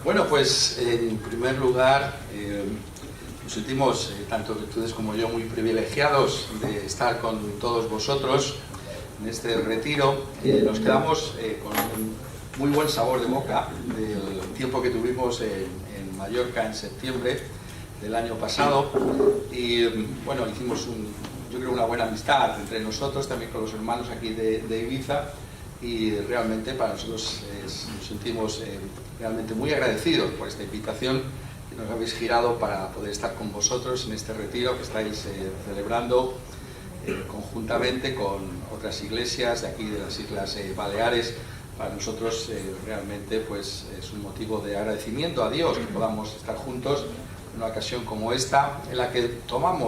Bueno, pues en primer lugar nos sentimos, tanto ustedes como yo, muy privilegiados de estar con todos vosotros en este retiro. Nos quedamos con un muy buen sabor de boca del tiempo que tuvimos en Mallorca en septiembre del año pasado y bueno, hicimos yo creo una buena amistad entre nosotros, también con los hermanos aquí de Ibiza, y realmente para nosotros nos sentimos realmente muy agradecidos por esta invitación que nos habéis girado para poder estar con vosotros en este retiro que estáis celebrando conjuntamente con otras iglesias de aquí de las Islas Baleares. Para nosotros realmente pues es un motivo de agradecimiento a Dios que podamos estar juntos en una ocasión como esta, en la que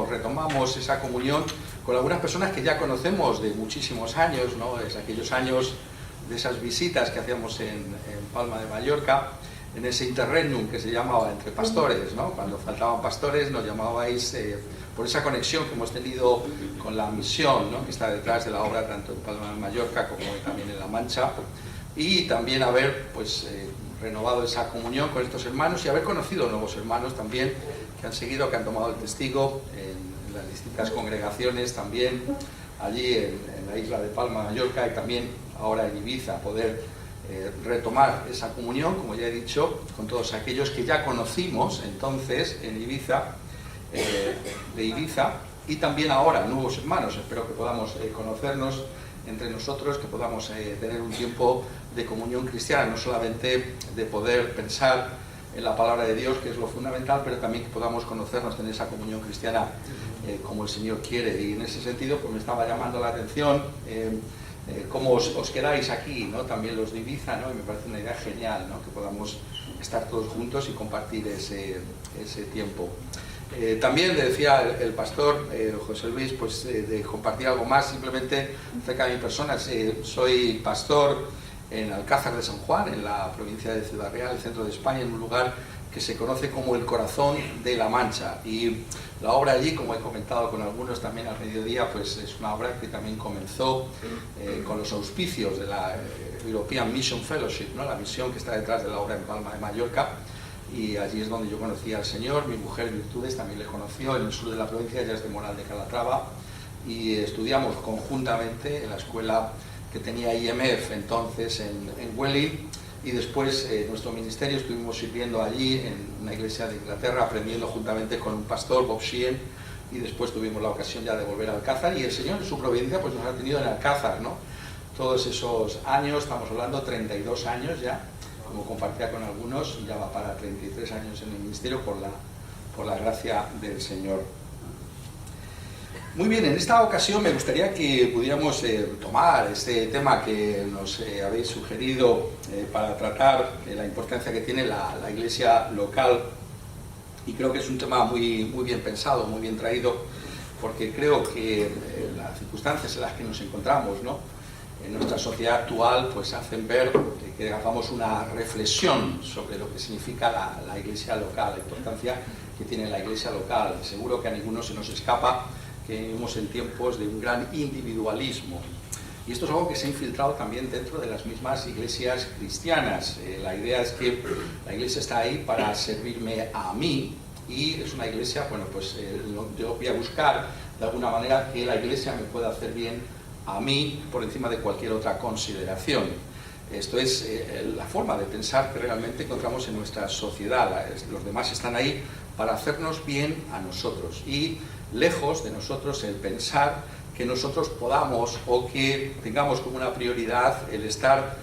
retomamos esa comunión con algunas personas que ya conocemos de muchísimos años, ¿no? Es aquellos años de esas visitas que hacíamos en Palma de Mallorca, en ese interregnum que se llamaba entre pastores, ¿no? Cuando faltaban pastores nos llamabais por esa conexión que hemos tenido con la misión, ¿no? Que está detrás de la obra tanto en Palma de Mallorca como también en La Mancha, y también haber pues renovado esa comunión con estos hermanos y haber conocido nuevos hermanos también que han seguido, que han tomado el testigo en las distintas congregaciones también allí en la isla de Palma de Mallorca y también ahora en Ibiza, poder retomar esa comunión, como ya he dicho, con todos aquellos que ya conocimos entonces en Ibiza, de Ibiza, y también ahora nuevos hermanos. Espero que podamos conocernos entre nosotros, que podamos tener un tiempo de comunión cristiana, no solamente de poder pensar en la palabra de Dios, que es lo fundamental, pero también que podamos conocernos, tener esa comunión cristiana como el Señor quiere. Y en ese sentido pues me estaba llamando la atención cómo os quedáis aquí, ¿no? También los de Ibiza, ¿no? Y me parece una idea genial, ¿no? Que podamos estar todos juntos y compartir ese tiempo. También le decía el pastor José Luis pues, de compartir algo más simplemente acerca de mi persona. Soy pastor en Alcázar de San Juan, en la provincia de Ciudad Real, el centro de España, en un lugar que se conoce como el corazón de La Mancha. Y la obra allí, como he comentado con algunos también al mediodía, pues es una obra que también comenzó con los auspicios de la European Mission Fellowship, ¿no? La misión que está detrás de la obra en Palma de Mallorca. Y allí es donde yo conocí al Señor. Mi mujer Virtudes también le conoció en el sur de la provincia, ella es de Moral de Calatrava, y estudiamos conjuntamente en la escuela que tenía IMF entonces en Welling, y después nuestro ministerio estuvimos sirviendo allí en una iglesia de Inglaterra, aprendiendo juntamente con un pastor, Bob Sheehan, y después tuvimos la ocasión ya de volver a Alcázar, y el Señor en su providencia pues nos ha tenido en Alcázar, ¿no? Todos esos años, estamos hablando 32 años ya, como compartía con algunos, ya va para 33 años en el ministerio por la gracia del Señor. Muy bien, en esta ocasión me gustaría que pudiéramos tomar este tema que nos habéis sugerido para tratar la importancia que tiene la iglesia local, y creo que es un tema muy bien pensado, muy bien traído, porque creo que las circunstancias en las que nos encontramos, ¿no? En nuestra sociedad actual pues hacen ver que hagamos una reflexión sobre lo que significa la iglesia local, la importancia que tiene la iglesia local. Seguro que a ninguno se nos escapa que vivimos en tiempos de un gran individualismo, y esto es algo que se ha infiltrado también dentro de las mismas iglesias cristianas. La idea es que la iglesia está ahí para servirme a mí, y es una iglesia, bueno, pues yo voy a buscar de alguna manera que la iglesia me pueda hacer bien a mí por encima de cualquier otra consideración. Esto es la forma de pensar que realmente encontramos en nuestra sociedad. Los demás están ahí para hacernos bien a nosotros, y lejos de nosotros el pensar que nosotros podamos o que tengamos como una prioridad el estar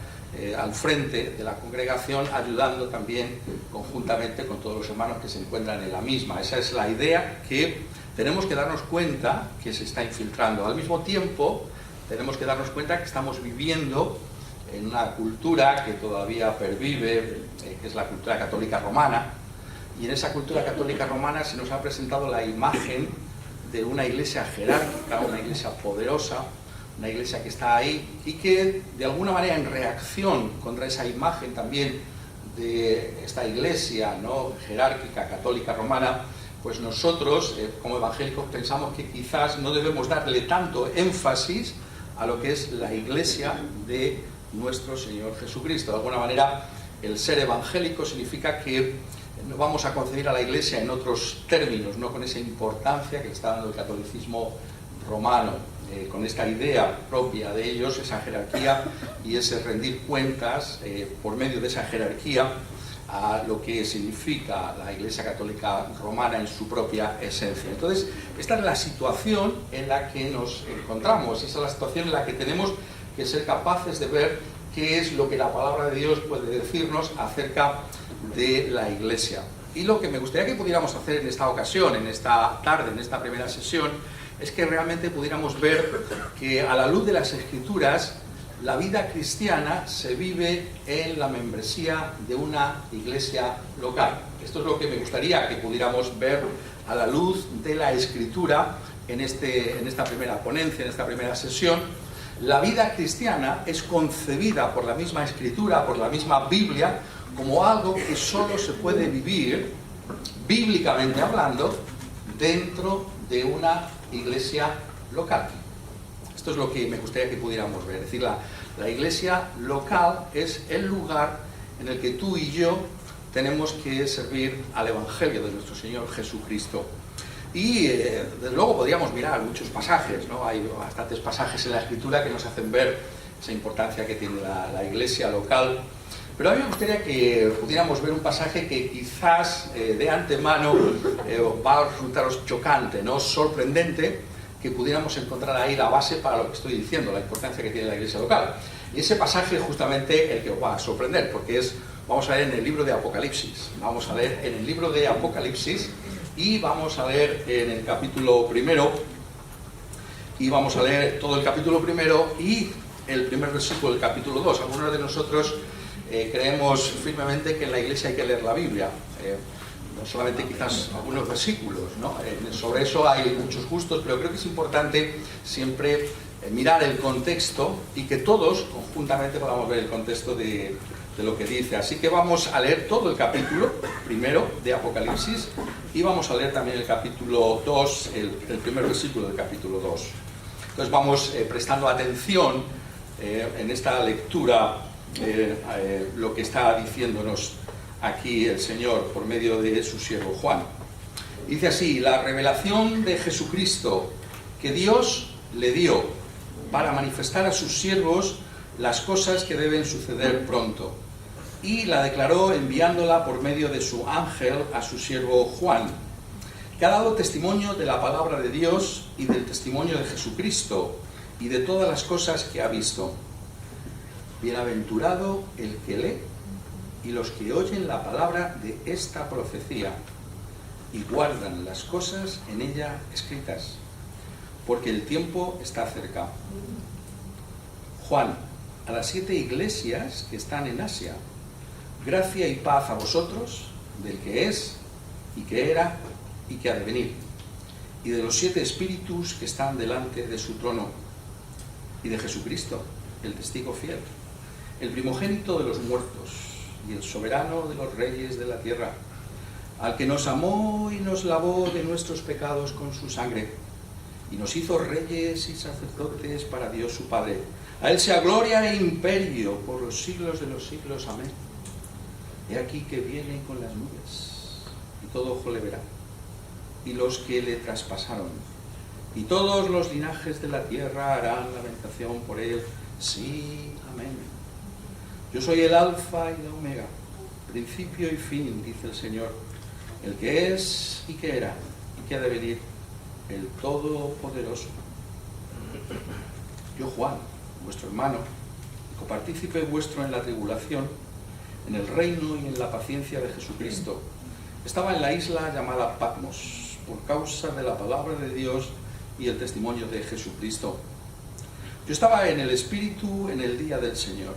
al frente de la congregación, ayudando también conjuntamente con todos los hermanos que se encuentran en la misma. Esa es la idea que tenemos que darnos cuenta que se está infiltrando. Al mismo tiempo tenemos que darnos cuenta que estamos viviendo en una cultura que todavía pervive, que es la cultura católica romana, y en esa cultura católica romana se nos ha presentado la imagen de una iglesia jerárquica, una iglesia poderosa, una iglesia que está ahí y que de alguna manera en reacción contra esa imagen también de esta iglesia, ¿no?, jerárquica católica romana, pues nosotros como evangélicos pensamos que quizás no debemos darle tanto énfasis a lo que es la Iglesia de nuestro Señor Jesucristo. De alguna manera, el ser evangélico significa que no vamos a concebir a la Iglesia en otros términos, no con esa importancia que le está dando el catolicismo romano, con esta idea propia de ellos, esa jerarquía y ese rendir cuentas por medio de esa jerarquía a lo que significa la Iglesia Católica Romana en su propia esencia. Entonces, esta es la situación en la que nos encontramos, esa es la situación en la que tenemos que ser capaces de ver qué es lo que la palabra de Dios puede decirnos acerca de la Iglesia. Y lo que me gustaría que pudiéramos hacer en esta ocasión, en esta tarde, en esta primera sesión, es que realmente pudiéramos ver que a la luz de las Escrituras, la vida cristiana se vive en la membresía de una iglesia local. Esto es lo que me gustaría que pudiéramos ver a la luz de la Escritura en esta primera ponencia, en esta primera sesión. La vida cristiana es concebida por la misma Escritura, por la misma Biblia, como algo que solo se puede vivir, bíblicamente hablando, dentro de una iglesia local. Esto es lo que me gustaría que pudiéramos ver. Es decir, la iglesia local es el lugar en el que tú y yo tenemos que servir al Evangelio de nuestro Señor Jesucristo. Y desde luego podríamos mirar muchos pasajes, ¿no? Hay bastantes pasajes en la Escritura que nos hacen ver esa importancia que tiene la iglesia local. Pero a mí me gustaría que pudiéramos ver un pasaje que quizás de antemano va a resultaros chocante, ¿no? Sorprendente, que pudiéramos encontrar ahí la base para lo que estoy diciendo, la importancia que tiene la iglesia local. Y ese pasaje es justamente el que os va a sorprender, porque vamos a leer en el libro de Apocalipsis. Vamos a leer en el libro de Apocalipsis y vamos a leer en el capítulo primero, y vamos a leer todo el capítulo primero y el primer versículo del capítulo 2. Algunos de nosotros creemos firmemente que en la iglesia hay que leer la Biblia. No solamente quizás algunos versículos, ¿no? Sobre eso hay muchos gustos, pero creo que es importante siempre mirar el contexto y que todos conjuntamente podamos ver el contexto de lo que dice. Así que vamos a leer todo el capítulo primero de Apocalipsis y vamos a leer también el capítulo 2, el primer versículo del capítulo 2. Entonces vamos prestando atención en esta lectura lo que está diciéndonos aquí el Señor por medio de su siervo Juan. Dice así: la revelación de Jesucristo que Dios le dio para manifestar a sus siervos las cosas que deben suceder pronto, y la declaró enviándola por medio de su ángel a su siervo Juan, que ha dado testimonio de la palabra de Dios y del testimonio de Jesucristo y de todas las cosas que ha visto. Bienaventurado el que lee y los que oyen la palabra de esta profecía y guardan las cosas en ella escritas, porque el tiempo está cerca. Juan, a las 7 iglesias que están en Asia, gracia y paz a vosotros, del que es, y que era, y que ha de venir, y de los 7 espíritus que están delante de su trono, y de Jesucristo, el testigo fiel, el primogénito de los muertos, y el soberano de los reyes de la tierra, al que nos amó y nos lavó de nuestros pecados con su sangre, y nos hizo reyes y sacerdotes para Dios su Padre. A él sea gloria e imperio por los siglos de los siglos. Amén. He aquí que viene con las nubes, y todo ojo le verá, y los que le traspasaron, y todos los linajes de la tierra harán lamentación por él. Sí, amén. Yo soy el alfa y la omega, principio y fin, dice el Señor, el que es y que era y que ha de venir, el Todopoderoso. Yo, Juan, vuestro hermano, copartícipe vuestro en la tribulación, en el reino y en la paciencia de Jesucristo, estaba en la isla llamada Patmos, por causa de la palabra de Dios y el testimonio de Jesucristo. Yo estaba en el Espíritu en el día del Señor,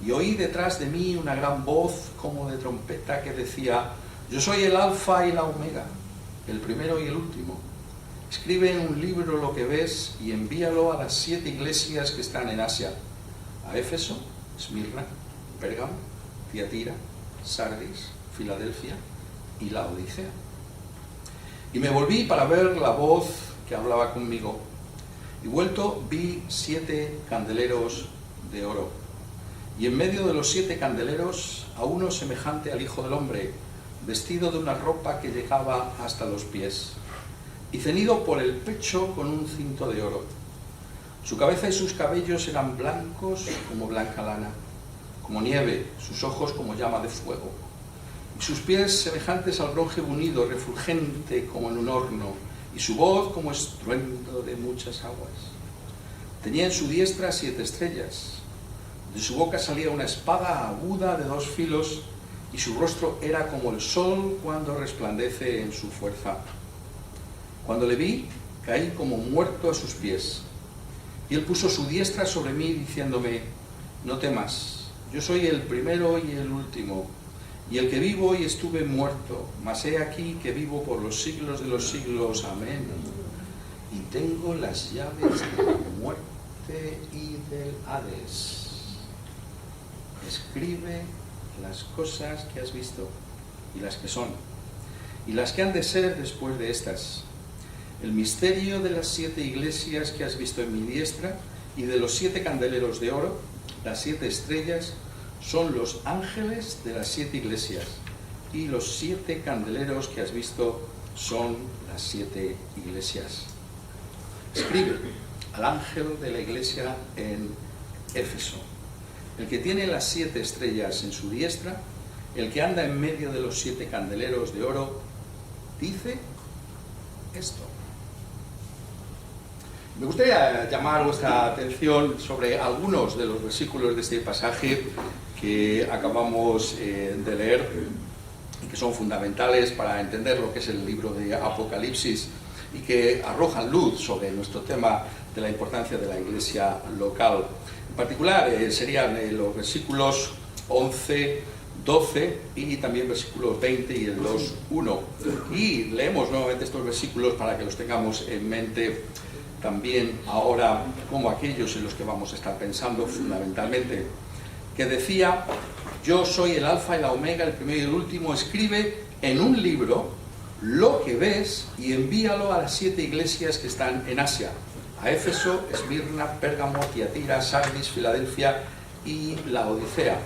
y oí detrás de mí una gran voz como de trompeta que decía: yo soy el alfa y la omega, el primero y el último. Escribe en un libro lo que ves y envíalo a las 7 iglesias que están en Asia: a Éfeso, Esmirna, Pérgamo, Tiatira, Sardis, Filadelfia y Laodicea. Y me volví para ver la voz que hablaba conmigo. Y vuelto vi 7 candeleros de oro, y en medio de los 7 candeleros a uno semejante al Hijo del Hombre, vestido de una ropa que llegaba hasta los pies, y ceñido por el pecho con un cinto de oro. Su cabeza y sus cabellos eran blancos como blanca lana, como nieve, sus ojos como llama de fuego, y sus pies semejantes al bronce unido, refulgente como en un horno, y su voz como estruendo de muchas aguas. Tenía en su diestra 7 estrellas, de su boca salía una espada aguda de 2 filos, y su rostro era como el sol cuando resplandece en su fuerza. Cuando le vi, caí como muerto a sus pies, y él puso su diestra sobre mí, diciéndome: no temas, yo soy el primero y el último, y el que vivo y estuve muerto, mas he aquí que vivo por los siglos de los siglos. Amén. Y tengo las llaves de la muerte y del Hades. Escribe las cosas que has visto, y las que son, y las que han de ser después de estas. El misterio de las 7 iglesias que has visto en mi diestra, y de los 7 candeleros de oro, las 7 estrellas, son los ángeles de las 7 iglesias, y los 7 candeleros que has visto son las 7 iglesias. Escribe al ángel de la iglesia en Éfeso: el que tiene las 7 estrellas en su diestra, el que anda en medio de los 7 candeleros de oro, dice esto. Me gustaría llamar vuestra atención sobre algunos de los versículos de este pasaje que acabamos de leer y que son fundamentales para entender lo que es el libro de Apocalipsis y que arrojan luz sobre nuestro tema de la importancia de la iglesia local. En particular serían los versículos 11, 12 y también versículos 20 y el 2:1. Y leemos nuevamente estos versículos para que los tengamos en mente también ahora como aquellos en los que vamos a estar pensando fundamentalmente, que decía: yo soy el alfa y la omega, el primero y el último. Escribe en un libro lo que ves y envíalo a las 7 iglesias que están en Asia: a Éfeso, Esmirna, Pérgamo, Tiatira, Sardis, Filadelfia y Laodicea.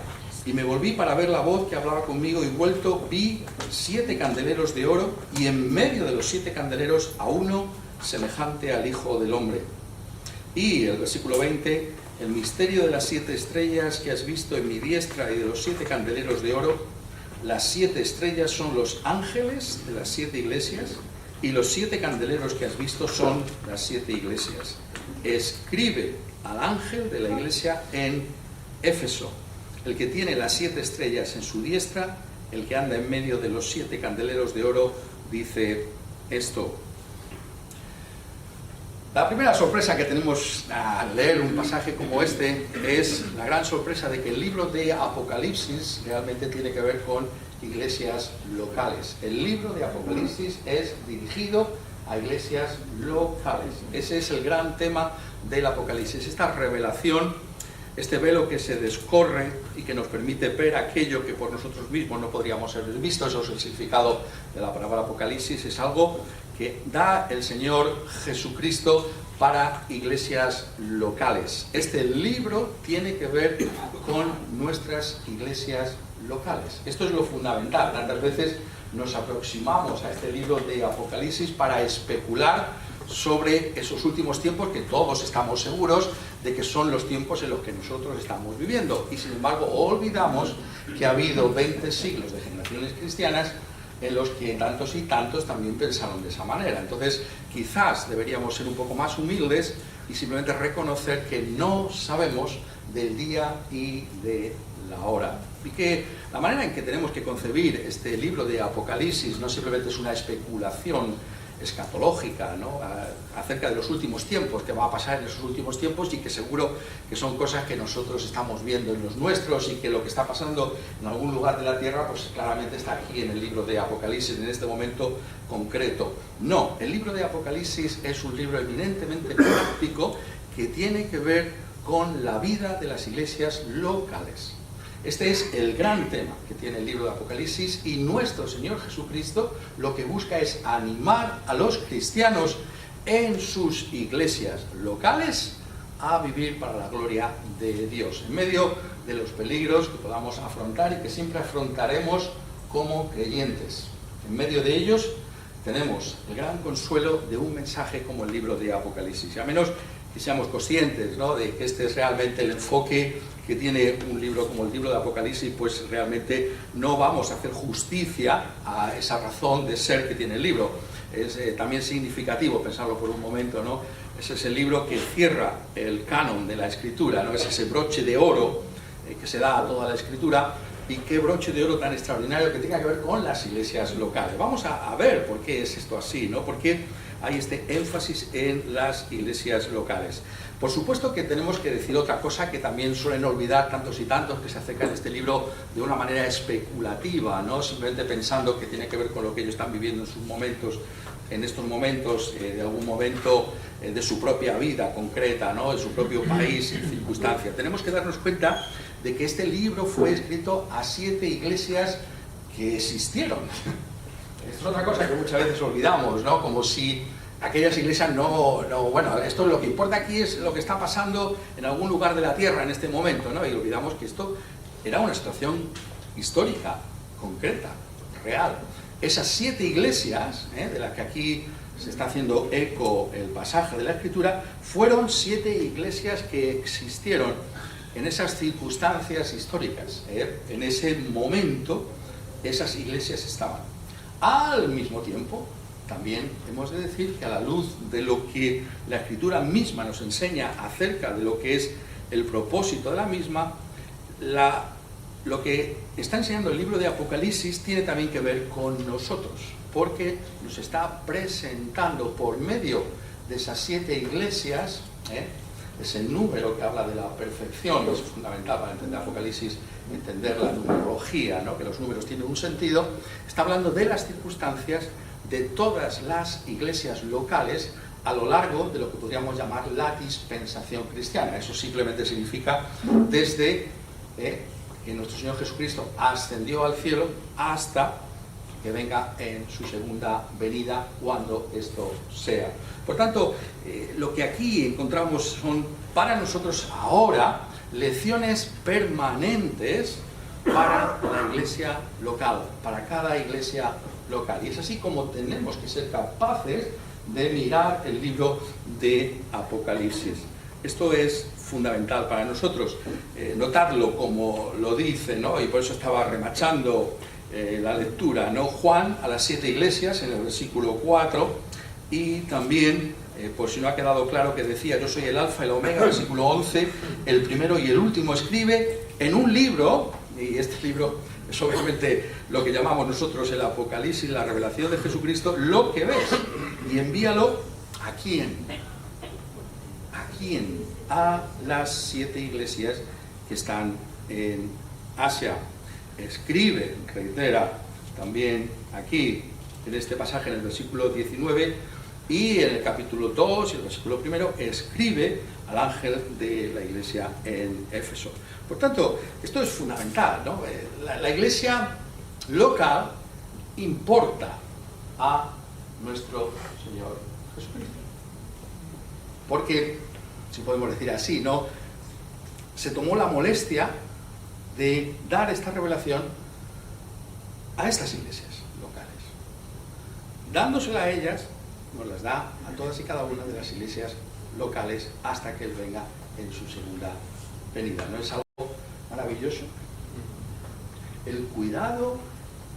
Y me volví para ver la voz que hablaba conmigo, y vuelto vi 7 candeleros de oro, y en medio de los 7 candeleros a uno semejante al Hijo del Hombre. Y el versículo 20: el misterio de las 7 estrellas que has visto en mi diestra y de los 7 candeleros de oro. Las 7 estrellas son los ángeles de las 7 iglesias, y los 7 candeleros que has visto son las 7 iglesias. Escribe al ángel de la iglesia en Éfeso: el que tiene las 7 estrellas en su diestra, el que anda en medio de los 7 candeleros de oro, dice esto. La primera sorpresa que tenemos al leer un pasaje como este es la gran sorpresa de que el libro de Apocalipsis realmente tiene que ver con iglesias locales. El libro de Apocalipsis es dirigido a iglesias locales. Ese es el gran tema del Apocalipsis, esta revelación, este velo que se descorre y que nos permite ver aquello que por nosotros mismos no podríamos haber visto. Eso es el significado de la palabra Apocalipsis. Es algo que da el Señor Jesucristo para iglesias locales. Este libro tiene que ver con nuestras iglesias locales. Esto es lo fundamental. Tantas veces nos aproximamos a este libro de Apocalipsis para especular sobre esos últimos tiempos que todos estamos seguros de que son los tiempos en los que nosotros estamos viviendo. Y sin embargo olvidamos que ha habido 20 siglos de generaciones cristianas en los que tantos y tantos también pensaron de esa manera. Entonces, quizás deberíamos ser un poco más humildes y simplemente reconocer que no sabemos del día y de la hora. Y que la manera en que tenemos que concebir este libro de Apocalipsis no simplemente es una especulación escatológica, ¿no?, acerca de los últimos tiempos, que va a pasar en esos últimos tiempos, y que seguro que son cosas que nosotros estamos viendo en los nuestros, y que lo que está pasando en algún lugar de la tierra pues claramente está aquí en el libro de Apocalipsis en este momento concreto. No, el libro de Apocalipsis es un libro eminentemente práctico que tiene que ver con la vida de las iglesias locales. Este es el gran tema que tiene el libro de Apocalipsis, y nuestro Señor Jesucristo lo que busca es animar a los cristianos en sus iglesias locales a vivir para la gloria de Dios, en medio de los peligros que podamos afrontar y que siempre afrontaremos como creyentes. En medio de ellos tenemos el gran consuelo de un mensaje como el libro de Apocalipsis, y a menos que seamos conscientes, ¿no?, de que este es realmente el enfoque que tiene un libro como el libro de Apocalipsis, pues realmente no vamos a hacer justicia a esa razón de ser que tiene el libro. Es también significativo pensarlo por un momento, ¿no? Ese es el libro que cierra el canon de la Escritura, ¿no? Es ese broche de oro que se da a toda la Escritura, y qué broche de oro tan extraordinario que tenga que ver con las iglesias locales. Vamos a ver por qué es esto así, ¿no? Por qué hay este énfasis en las iglesias locales. Por supuesto que tenemos que decir otra cosa que también suelen olvidar tantos y tantos que se acercan a este libro de una manera especulativa, ¿no? Simplemente pensando que tiene que ver con lo que ellos están viviendo en sus momentos, en estos momentos, de algún momento de su propia vida concreta, ¿no?, de su propio país y circunstancia. Tenemos que darnos cuenta de que este libro fue escrito a 7 iglesias que existieron. Esto es otra cosa que muchas veces olvidamos, ¿no? Como si aquellas iglesias bueno, esto lo que importa aquí es lo que está pasando en algún lugar de la tierra en este momento, ¿no? Y olvidamos que esto era una situación histórica, concreta, real. Esas 7 iglesias, de las que aquí se está haciendo eco el pasaje de la Escritura, fueron 7 iglesias que existieron en esas circunstancias históricas. En ese momento, esas iglesias estaban. Al mismo tiempo, también hemos de decir que a la luz de lo que la Escritura misma nos enseña acerca de lo que es el propósito de la misma, lo que está enseñando el libro de Apocalipsis tiene también que ver con nosotros, porque nos está presentando por medio de esas 7 iglesias, ese número que habla de la perfección. Es fundamental para entender Apocalipsis, entender la numerología, ¿no?, que los números tienen un sentido. Está hablando de las circunstancias de todas las iglesias locales a lo largo de lo que podríamos llamar la dispensación cristiana. Eso simplemente significa desde que nuestro Señor Jesucristo ascendió al cielo hasta que venga en su segunda venida, cuando esto sea. Por tanto, lo que aquí encontramos son para nosotros ahora lecciones permanentes para la iglesia local, para cada iglesia local. Y es así como tenemos que ser capaces de mirar el libro de Apocalipsis. Esto es fundamental para nosotros, notarlo como lo dice, ¿no? Y por eso estaba remachando la lectura, ¿no? Juan a las 7 iglesias en el versículo 4, y también, por si no ha quedado claro, que decía: yo soy el alfa y el omega, versículo 11, el primero y el último. Escribe en un libro, y este libro es obviamente lo que llamamos nosotros el Apocalipsis, la revelación de Jesucristo, lo que ves, y envíalo ¿a quién? ¿A quién? A las 7 iglesias que están en Asia. Escribe, reitera también aquí en este pasaje, en el versículo 19, y en el capítulo 2 y el versículo 1, escribe al ángel de la iglesia en Éfeso. Por tanto, esto es fundamental, ¿no? La iglesia local importa a nuestro Señor Jesucristo. Porque, si podemos decir así, ¿no?, se tomó la molestia de dar esta revelación a estas iglesias locales. Dándosela a ellas, nos las da a todas y cada una de las iglesias locales hasta que Él venga en su segunda venida. ¿No es algo maravilloso? El cuidado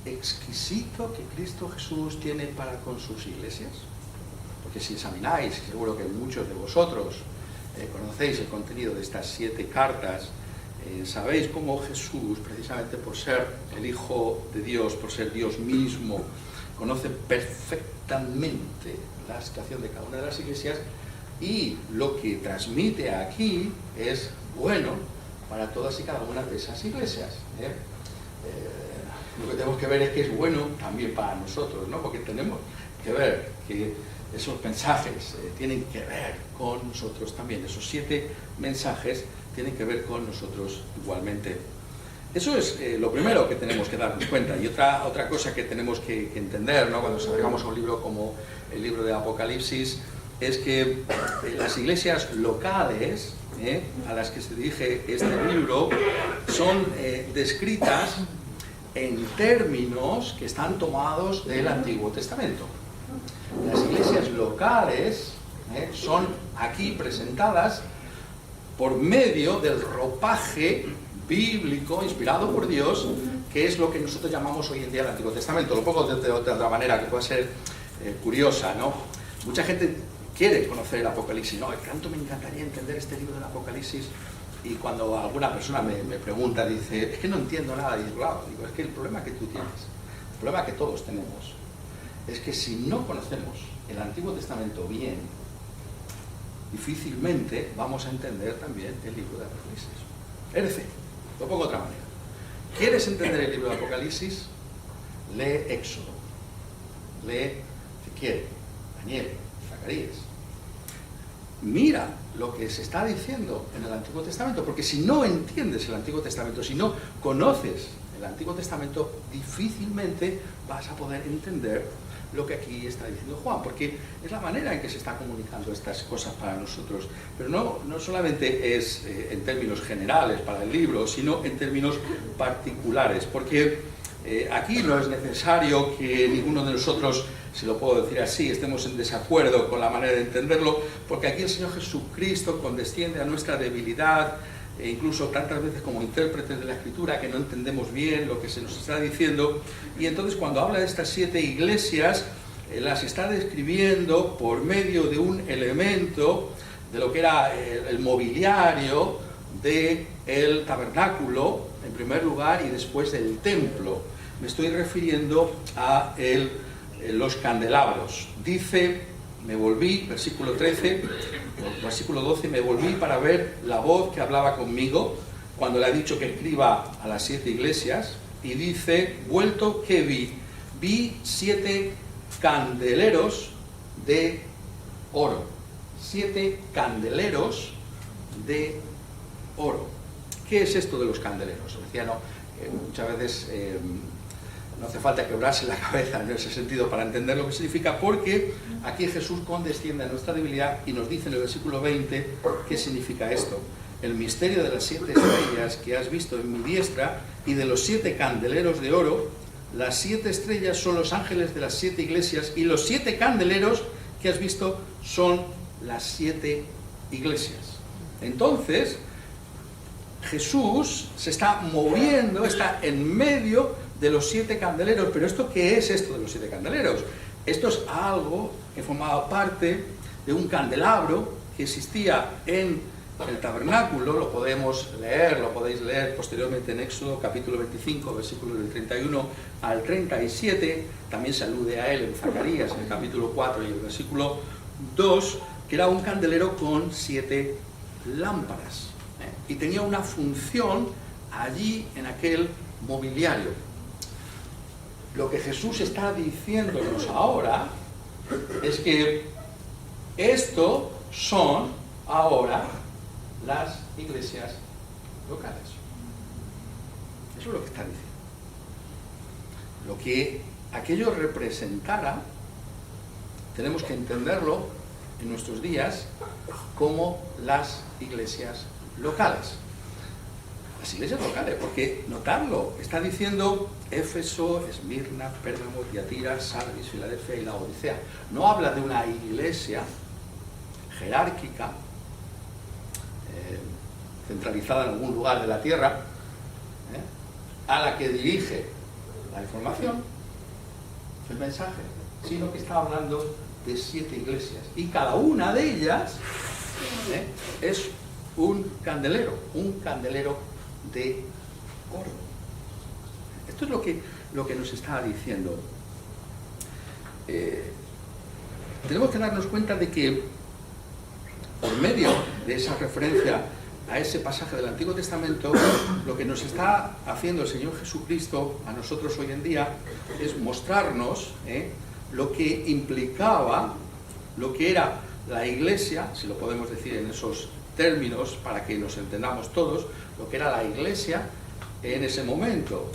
exquisito que Cristo Jesús tiene para con sus iglesias. Porque si examináis, seguro que muchos de vosotros conocéis el contenido de estas 7 cartas, sabéis cómo Jesús, precisamente por ser el Hijo de Dios, por ser Dios mismo, conoce perfectamente la situación de cada una de las iglesias, y lo que transmite aquí es bueno para todas y cada una de esas iglesias. Lo que tenemos que ver es que es bueno también para nosotros, ¿no? Porque tenemos que ver que esos mensajes tienen que ver con nosotros también. Esos 7 mensajes tienen que ver con nosotros igualmente. Eso es lo primero que tenemos que darnos cuenta. Y otra cosa que tenemos que entender, ¿no?, cuando nos acercamos a un libro como el libro de Apocalipsis, es que las iglesias locales a las que se dirige este libro son descritas en términos que están tomados del Antiguo Testamento. Las iglesias locales son aquí presentadas por medio del ropaje bíblico inspirado por Dios, que es lo que nosotros llamamos hoy en día el Antiguo Testamento. Lo pongo de otra manera, que puede ser curiosa, ¿no? Mucha gente quiere conocer el Apocalipsis, ¿no? Tanto me encantaría entender este libro del Apocalipsis, y cuando alguna persona me pregunta, dice, es que no entiendo nada, y claro, digo, es que el problema que tú tienes, el problema que todos tenemos, es que si no conocemos el Antiguo Testamento bien, difícilmente vamos a entender también el libro de Apocalipsis. Es decir, lo pongo de otra manera. ¿Quieres entender el libro de Apocalipsis? Lee Éxodo, lee Ezequiel, Daniel, Zacarías. Mira lo que se está diciendo en el Antiguo Testamento, porque si no entiendes el Antiguo Testamento, si no conoces el Antiguo Testamento, difícilmente vas a poder entender lo que aquí está diciendo Juan, porque es la manera en que se está comunicando estas cosas para nosotros. Pero no solamente es en términos generales para el libro, sino en términos particulares, porque aquí no es necesario que ninguno de nosotros, si lo puedo decir así, estemos en desacuerdo con la manera de entenderlo, porque aquí el Señor Jesucristo condesciende a nuestra debilidad, e incluso tantas veces como intérpretes de la Escritura, que no entendemos bien lo que se nos está diciendo, y entonces cuando habla de estas 7 iglesias, las está describiendo por medio de un elemento de lo que era el mobiliario del tabernáculo, en primer lugar, y después del templo. Me estoy refiriendo a los candelabros. Dice, me volví, versículo 13, versículo 12, me volví para ver la voz que hablaba conmigo cuando le ha dicho que escriba a las 7 iglesias, y dice, vuelto, ¿qué vi? Vi 7 candeleros de oro. 7 candeleros de oro. ¿Qué es esto de los candeleros? Decía, muchas veces no hace falta quebrarse la cabeza en ese sentido para entender lo que significa, porque aquí Jesús condesciende a nuestra debilidad y nos dice en el versículo 20 qué significa esto. El misterio de las 7 estrellas que has visto en mi diestra y de los 7 candeleros de oro. Las 7 estrellas son los ángeles de las 7 iglesias, y los 7 candeleros que has visto son las 7 iglesias. Entonces, Jesús se está moviendo, está en medio de los 7 candeleros. Pero ¿esto qué es esto de los 7 candeleros? Esto es algo que formaba parte de un candelabro que existía en el tabernáculo. Lo podemos leer, lo podéis leer posteriormente en Éxodo capítulo 25, versículos del 31 al 37. También se alude a él en Zacarías, en el capítulo 4 y el versículo 2, que era un candelero con 7 lámparas. Y tenía una función allí en aquel mobiliario. Lo que Jesús está diciéndonos ahora es que esto son ahora las iglesias locales. Eso es lo que está diciendo. Lo que aquello representara, tenemos que entenderlo en nuestros días como las iglesias locales. Las iglesias locales, porque notarlo, está diciendo Éfeso, Esmirna, Pérgamo, Tiatira, Sardis, Filadelfia y Laodicea. No habla de una iglesia jerárquica, centralizada en algún lugar de la tierra, a la que dirige la información, el mensaje, sino que está hablando de 7 iglesias, y cada una de ellas es un candelero de oro. Esto es lo que nos está diciendo. Tenemos que darnos cuenta de que por medio de esa referencia a ese pasaje del Antiguo Testamento, lo que nos está haciendo el Señor Jesucristo a nosotros hoy en día es mostrarnos lo que implicaba, lo que era la iglesia, si lo podemos decir en esos términos para que nos entendamos todos, lo que era la iglesia en ese momento.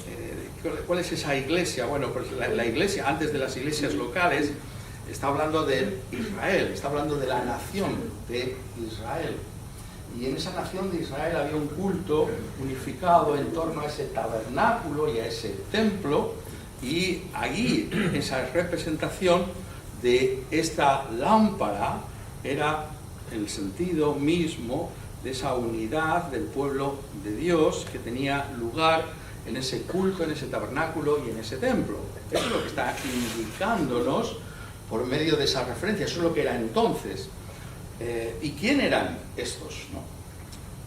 ¿Cuál es esa iglesia? Bueno, pues la iglesia, antes de las iglesias locales, está hablando de Israel, está hablando de la nación de Israel. Y en esa nación de Israel había un culto unificado en torno a ese tabernáculo y a ese templo, y allí esa representación de esta lámpara era el sentido mismo de esa unidad del pueblo de Dios que tenía lugar en ese culto, en ese tabernáculo y en ese templo. Eso es lo que está indicándonos por medio de esa referencia, eso es lo que era entonces. ¿Y quién eran estos, no?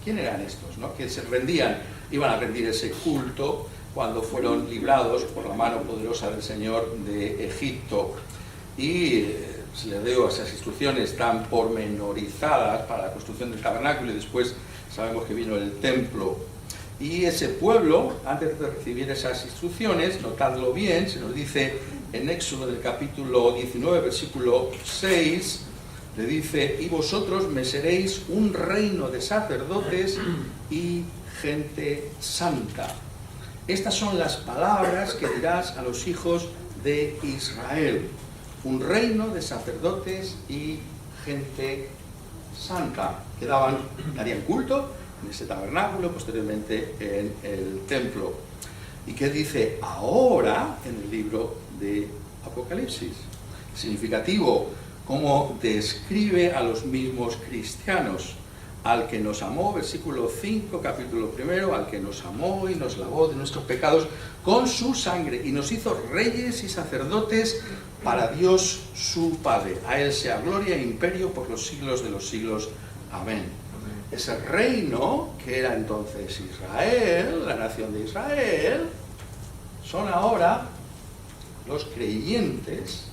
¿Quién eran estos, no? Que se rendían, iban a rendir ese culto cuando fueron librados por la mano poderosa del Señor de Egipto. Y se les dio esas instrucciones tan pormenorizadas para la construcción del tabernáculo, y después sabemos que vino el templo. Y ese pueblo, antes de recibir esas instrucciones, notadlo bien, se nos dice en Éxodo del capítulo 19, versículo 6, le dice: y vosotros me seréis un reino de sacerdotes y gente santa. Estas son las palabras que dirás a los hijos de Israel: un reino de sacerdotes y gente santa, que darían culto en ese tabernáculo, posteriormente en el templo. ¿Y qué dice ahora en el libro de Apocalipsis? Significativo cómo describe a los mismos cristianos: al que nos amó, versículo 5, capítulo 1, al que nos amó y nos lavó de nuestros pecados con su sangre y nos hizo reyes y sacerdotes para Dios su Padre. A él sea gloria e imperio por los siglos de los siglos. Amén. Ese reino que era entonces Israel, la nación de Israel, son ahora los creyentes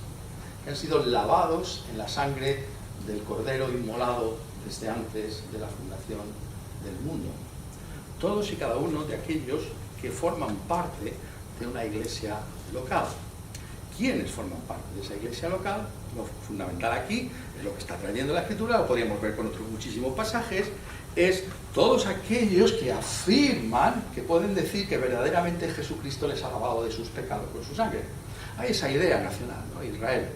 que han sido lavados en la sangre del Cordero inmolado desde antes de la fundación del mundo. Todos y cada uno de aquellos que forman parte de una iglesia local. ¿Quiénes forman parte de esa iglesia local? Lo fundamental aquí es lo que está trayendo la Escritura, lo podríamos ver con otros muchísimos pasajes, es todos aquellos que afirman, que pueden decir que verdaderamente Jesucristo les ha lavado de sus pecados con su sangre. Hay esa idea nacional, ¿no? Israel,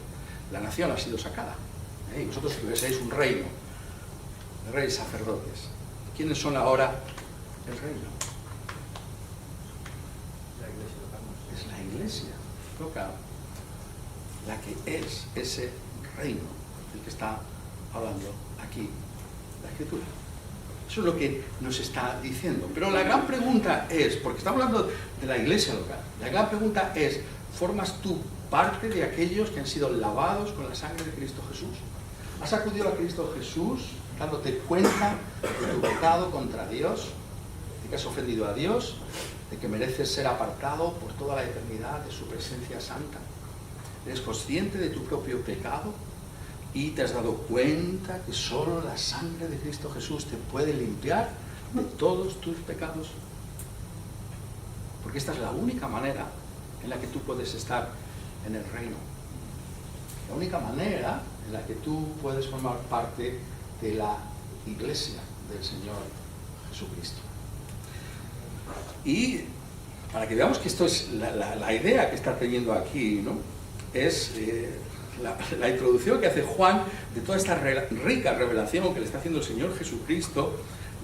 la nación ha sido sacada, y vosotros seréis un reino, reyes sacerdotes. ¿Quiénes son ahora el reino? Es la iglesia local, la que es ese reino del que está hablando aquí la Escritura. Eso es lo que nos está diciendo. Pero la gran pregunta es, porque estamos hablando de la iglesia local, la gran pregunta es: ¿formas tú parte de aquellos que han sido lavados con la sangre de Cristo Jesús? ¿Has acudido a Cristo Jesús dándote cuenta de tu pecado contra Dios, de que has ofendido a Dios, de que mereces ser apartado por toda la eternidad de su presencia santa? ¿Eres consciente de tu propio pecado y te has dado cuenta que solo la sangre de Cristo Jesús te puede limpiar de todos tus pecados? Porque esta es la única manera en la que tú puedes estar en el reino. La única manera en la que tú puedes formar parte de la iglesia del Señor Jesucristo. Y para que veamos que esto es la idea que está teniendo aquí, ¿no? Es la introducción que hace Juan de toda esta rica revelación que le está haciendo el Señor Jesucristo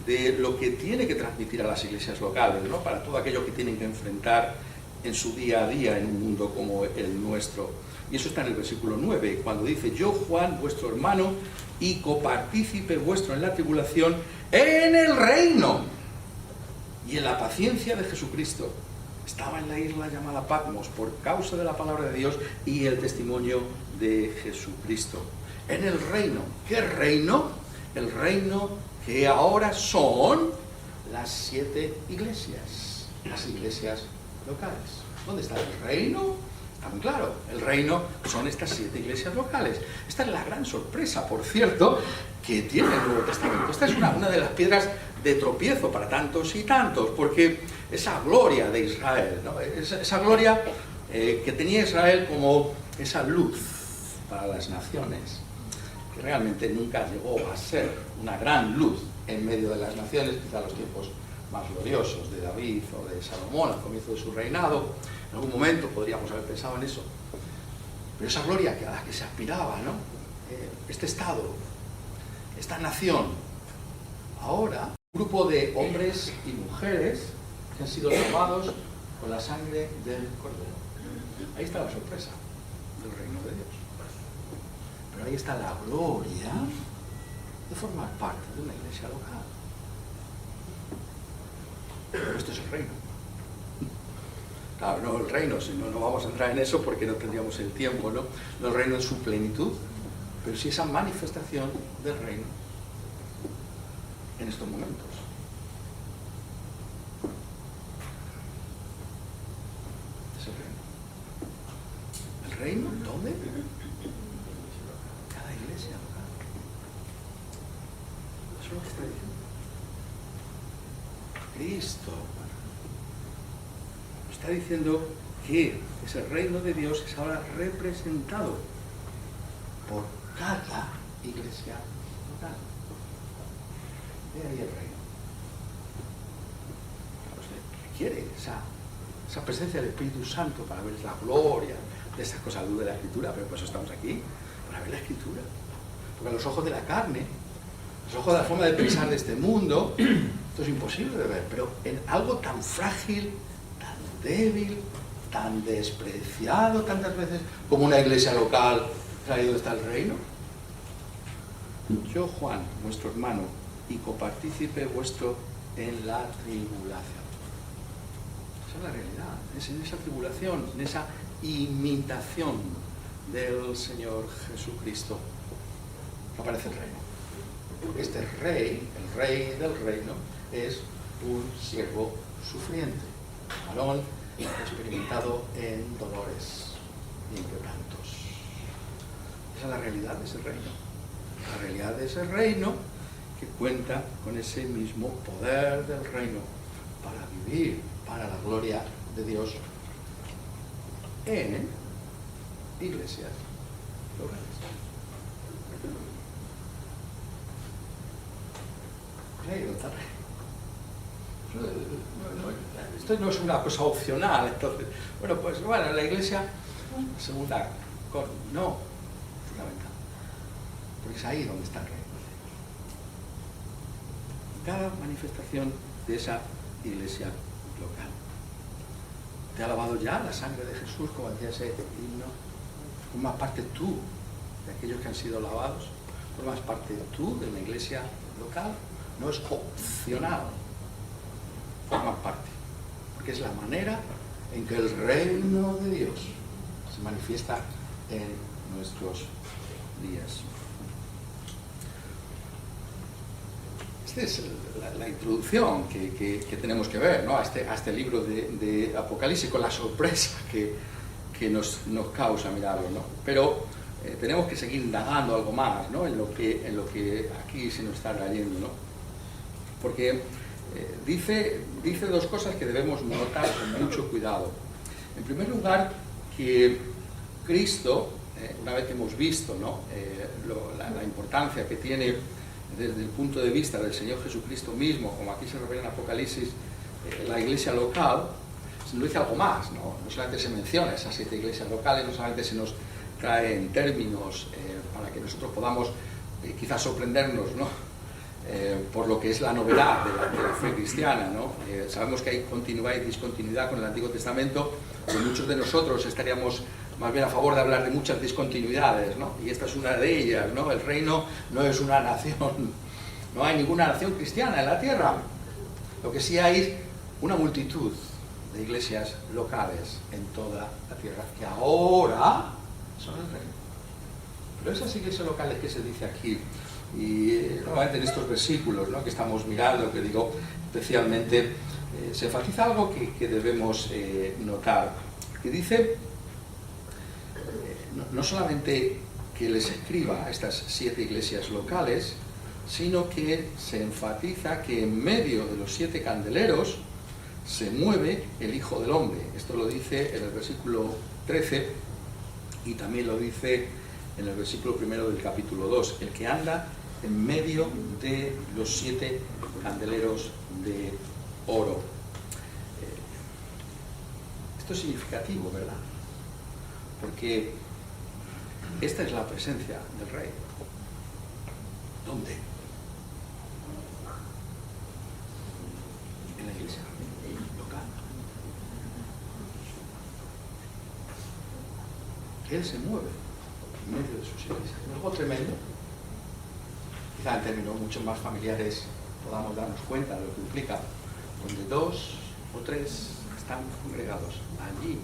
de lo que tiene que transmitir a las iglesias locales, ¿no? Para todo aquello que tienen que enfrentar en su día a día en un mundo como el nuestro. Y eso está en el versículo 9, cuando dice: yo, Juan, vuestro hermano y copartícipe vuestro en la tribulación, en el reino y en la paciencia de Jesucristo. Estaba en la isla llamada Patmos por causa de la palabra de Dios y el testimonio de Jesucristo. En el reino. ¿Qué reino? El reino que ahora son las 7 iglesias, las iglesias locales. ¿Dónde está el reino? Está muy claro, el reino son estas 7 iglesias locales. Esta es la gran sorpresa, por cierto, que tiene el Nuevo Testamento. Esta es una de las piedras de tropiezo para tantos y tantos, porque esa gloria de Israel, ¿no? esa gloria que tenía Israel como esa luz para las naciones, que realmente nunca llegó a ser una gran luz en medio de las naciones, quizá los tiempos más gloriosos de David o de Salomón al comienzo de su reinado. En algún momento podríamos haber pensado en eso. Pero esa gloria a la que se aspiraba, ¿no? Este Estado, esta nación, ahora un grupo de hombres y mujeres que han sido lavados con la sangre del Cordero. Ahí está la sorpresa del reino de Dios. Pero ahí está la gloria de formar parte de una iglesia local. Pero esto es el reino. Claro, no el reino, si no, no vamos a entrar en eso porque no tendríamos el tiempo, ¿no? No el reino en su plenitud, pero sí esa manifestación del reino en estos momentos. Es el reino. ¿El reino? ¿Dónde? Cada iglesia local. Eso es lo que está diciendo. Cristo está diciendo que ese reino de Dios es ahora representado por cada iglesia local. De ahí el reino. Usted requiere esa presencia del Espíritu Santo para ver la gloria de esas cosas, la luz de la Escritura, pero por eso estamos aquí, para ver la Escritura. Porque a los ojos de la carne, a los ojos de la forma de pensar de este mundo, esto es imposible de ver, pero en algo tan frágil, tan débil, tan despreciado tantas veces como una iglesia local, ahí donde está el reino. Yo, Juan, vuestro hermano, y copartícipe vuestro en la tribulación. Esa es la realidad, es en esa tribulación, en esa imitación del Señor Jesucristo que aparece el reino. Porque este rey, el rey del reino, es un siervo sufriente, varón experimentado en dolores y en quebrantos. Esa es la realidad de ese reino. La realidad de ese reino que cuenta con ese mismo poder del reino para vivir para la gloria de Dios en iglesias locales. Esto no es una cosa opcional, entonces, bueno, la iglesia, segunda, no, fundamental, porque es ahí donde está el reino. Cada manifestación de esa iglesia local. ¿Te ha lavado ya la sangre de Jesús, como decía ese himno? ¿Formas parte tú de aquellos que han sido lavados? ¿Formas parte tú de una iglesia local? No es opcional, formas parte, porque es la manera en que el reino de Dios se manifiesta en nuestros días. Esta es la introducción que tenemos que ver, ¿no? a este libro de Apocalipsis, con la sorpresa que nos causa mirarlo, ¿no? Pero tenemos que seguir indagando algo más, ¿no? en lo que aquí se nos está trayendo, ¿no? Porque dice dos cosas que debemos notar con mucho cuidado. En primer lugar, que Cristo, una vez que hemos visto, ¿no? la importancia que tiene desde el punto de vista del Señor Jesucristo mismo, como aquí se revela en Apocalipsis, la iglesia local, se nos dice algo más, ¿no? No solamente se menciona esas 7 iglesias locales, no solamente se nos trae en términos para que nosotros podamos quizás sorprendernos, ¿no? Por lo que es la novedad de la fe cristiana, ¿no? Sabemos que hay continuidad y discontinuidad con el Antiguo Testamento, pero muchos de nosotros estaríamos más bien a favor de hablar de muchas discontinuidades, ¿no? Y esta es una de ellas, ¿no? El reino no es una nación, no hay ninguna nación cristiana en la tierra. Lo que sí hay es una multitud de iglesias locales en toda la tierra que ahora son el reino. Pero esas iglesias locales que se dice aquí, y nuevamente en estos versículos, ¿no? que estamos mirando, que digo especialmente, se enfatiza algo que debemos notar, que dice no solamente que les escriba a estas 7 iglesias locales, sino que se enfatiza que en medio de los 7 candeleros se mueve el Hijo del Hombre. Esto lo dice en el versículo 13 y también lo dice en el versículo 1 del capítulo 2, el que anda en medio de los 7 candeleros de oro. Esto es significativo, ¿verdad? Porque Esta es la presencia del Rey. ¿Dónde? En la iglesia local. Que Él se mueve en medio de sus iglesias. Es algo tremendo. Quizá en términos mucho más familiares podamos darnos cuenta de lo que implica. Donde 2 o 3 están congregados, allí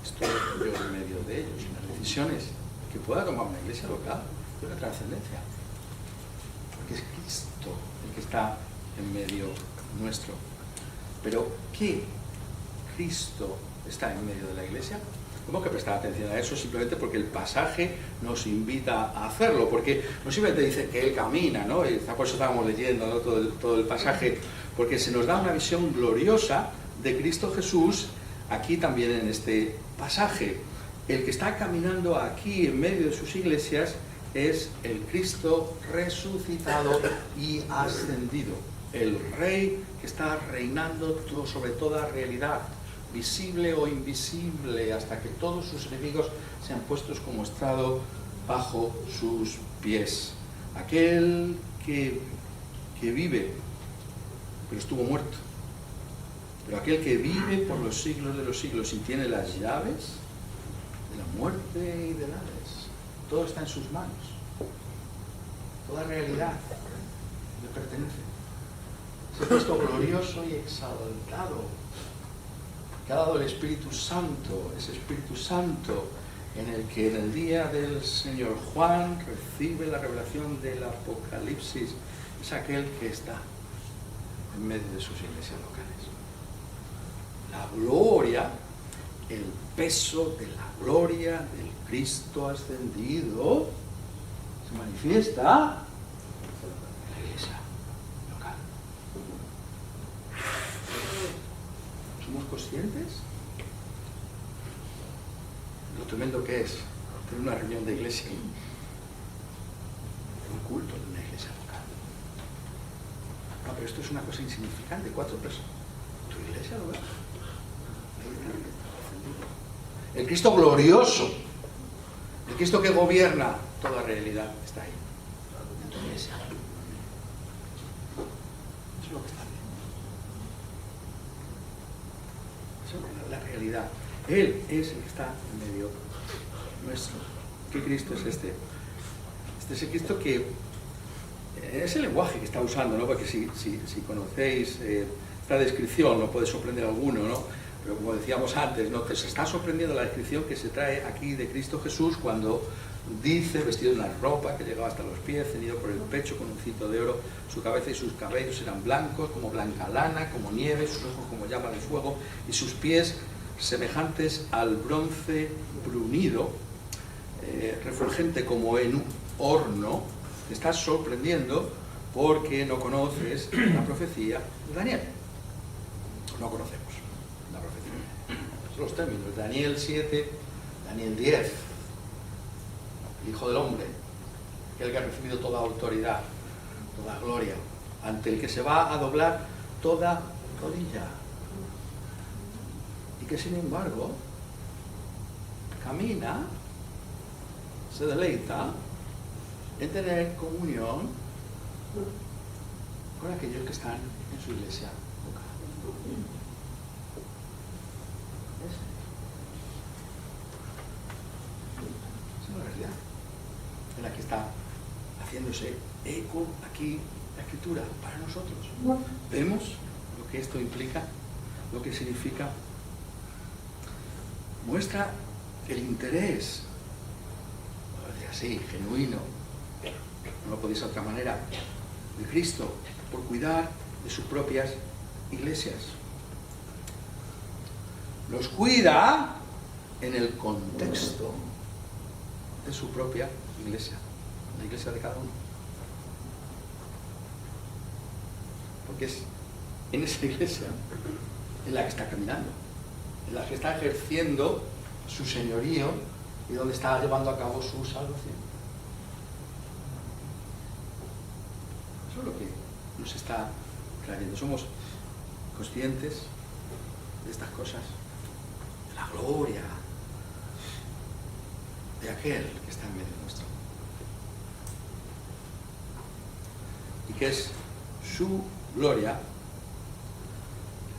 estoy yo en medio de ellos. Y las decisiones que pueda tomar una iglesia local tienen trascendencia. Porque es Cristo el que está en medio nuestro. Pero ¿qué Cristo está en medio de la iglesia? Tenemos que prestar atención a eso simplemente porque el pasaje nos invita a hacerlo, porque no simplemente dice que Él camina, ¿no? Y por eso estábamos leyendo, ¿no? todo el pasaje, porque se nos da una visión gloriosa de Cristo Jesús aquí también en este pasaje. El que está caminando aquí en medio de sus iglesias es el Cristo resucitado y ascendido, el Rey que está reinando sobre toda realidad, visible o invisible, hasta que todos sus enemigos sean puestos como estrado bajo sus pies. Aquel que vive, pero estuvo muerto, pero aquel que vive por los siglos de los siglos y tiene las llaves de la muerte y del Hades. Todo está en sus manos. Toda realidad le pertenece. Ese Cristo glorioso y exaltado que ha dado el Espíritu Santo, ese Espíritu Santo en el que en el día del Señor Juan recibe la revelación del Apocalipsis, es aquel que está en medio de sus iglesias locales. La gloria, el peso de la gloria del Cristo ascendido se manifiesta en la iglesia local. ¿Somos conscientes lo tremendo que es tener una reunión de iglesia, un culto de una iglesia local? No, pero esto es una cosa insignificante, 4 personas. ¿Tu iglesia local? El Cristo glorioso, el Cristo que gobierna toda realidad, está ahí, en tu iglesia. Eso es lo que está bien. Eso es la realidad. Él es el que está en medio nuestro. ¿Qué Cristo es este? Este es el Cristo que es el lenguaje que está usando, ¿no? Porque si conocéis esta descripción, no puede sorprender a alguno, ¿no? Pero como decíamos antes, ¿no? Que se está sorprendiendo la descripción que se trae aquí de Cristo Jesús cuando dice, vestido de una ropa que llegaba hasta los pies, ceñido por el pecho con un cinto de oro, su cabeza y sus cabellos eran blancos como blanca lana, como nieve, sus ojos como llama de fuego y sus pies semejantes al bronce brunido, refulgente como en un horno. Te estás sorprendiendo porque no conoces la profecía de Daniel. No conocemos la profecía. Son los términos. Daniel 7, Daniel 10. El Hijo del Hombre, aquel que ha recibido toda autoridad, toda gloria, ante el que se va a doblar toda rodilla. Y que sin embargo camina, se deleita en tener comunión con aquellos que están en su iglesia local. Esa es la realidad en la que está haciéndose eco aquí la Escritura para nosotros. Vemos lo que esto implica, lo que significa. Muestra el interés, así, genuino, no lo podéis de otra manera, de Cristo por cuidar de sus propias iglesias. Los cuida en el contexto de su propia iglesia, la iglesia de cada uno. Porque es en esa iglesia en la que está caminando, en la que está ejerciendo su señorío y donde está llevando a cabo su salvación. Eso es lo que nos está trayendo. Somos conscientes de estas cosas, de la gloria de aquel que está en medio nuestro. Y que es su gloria,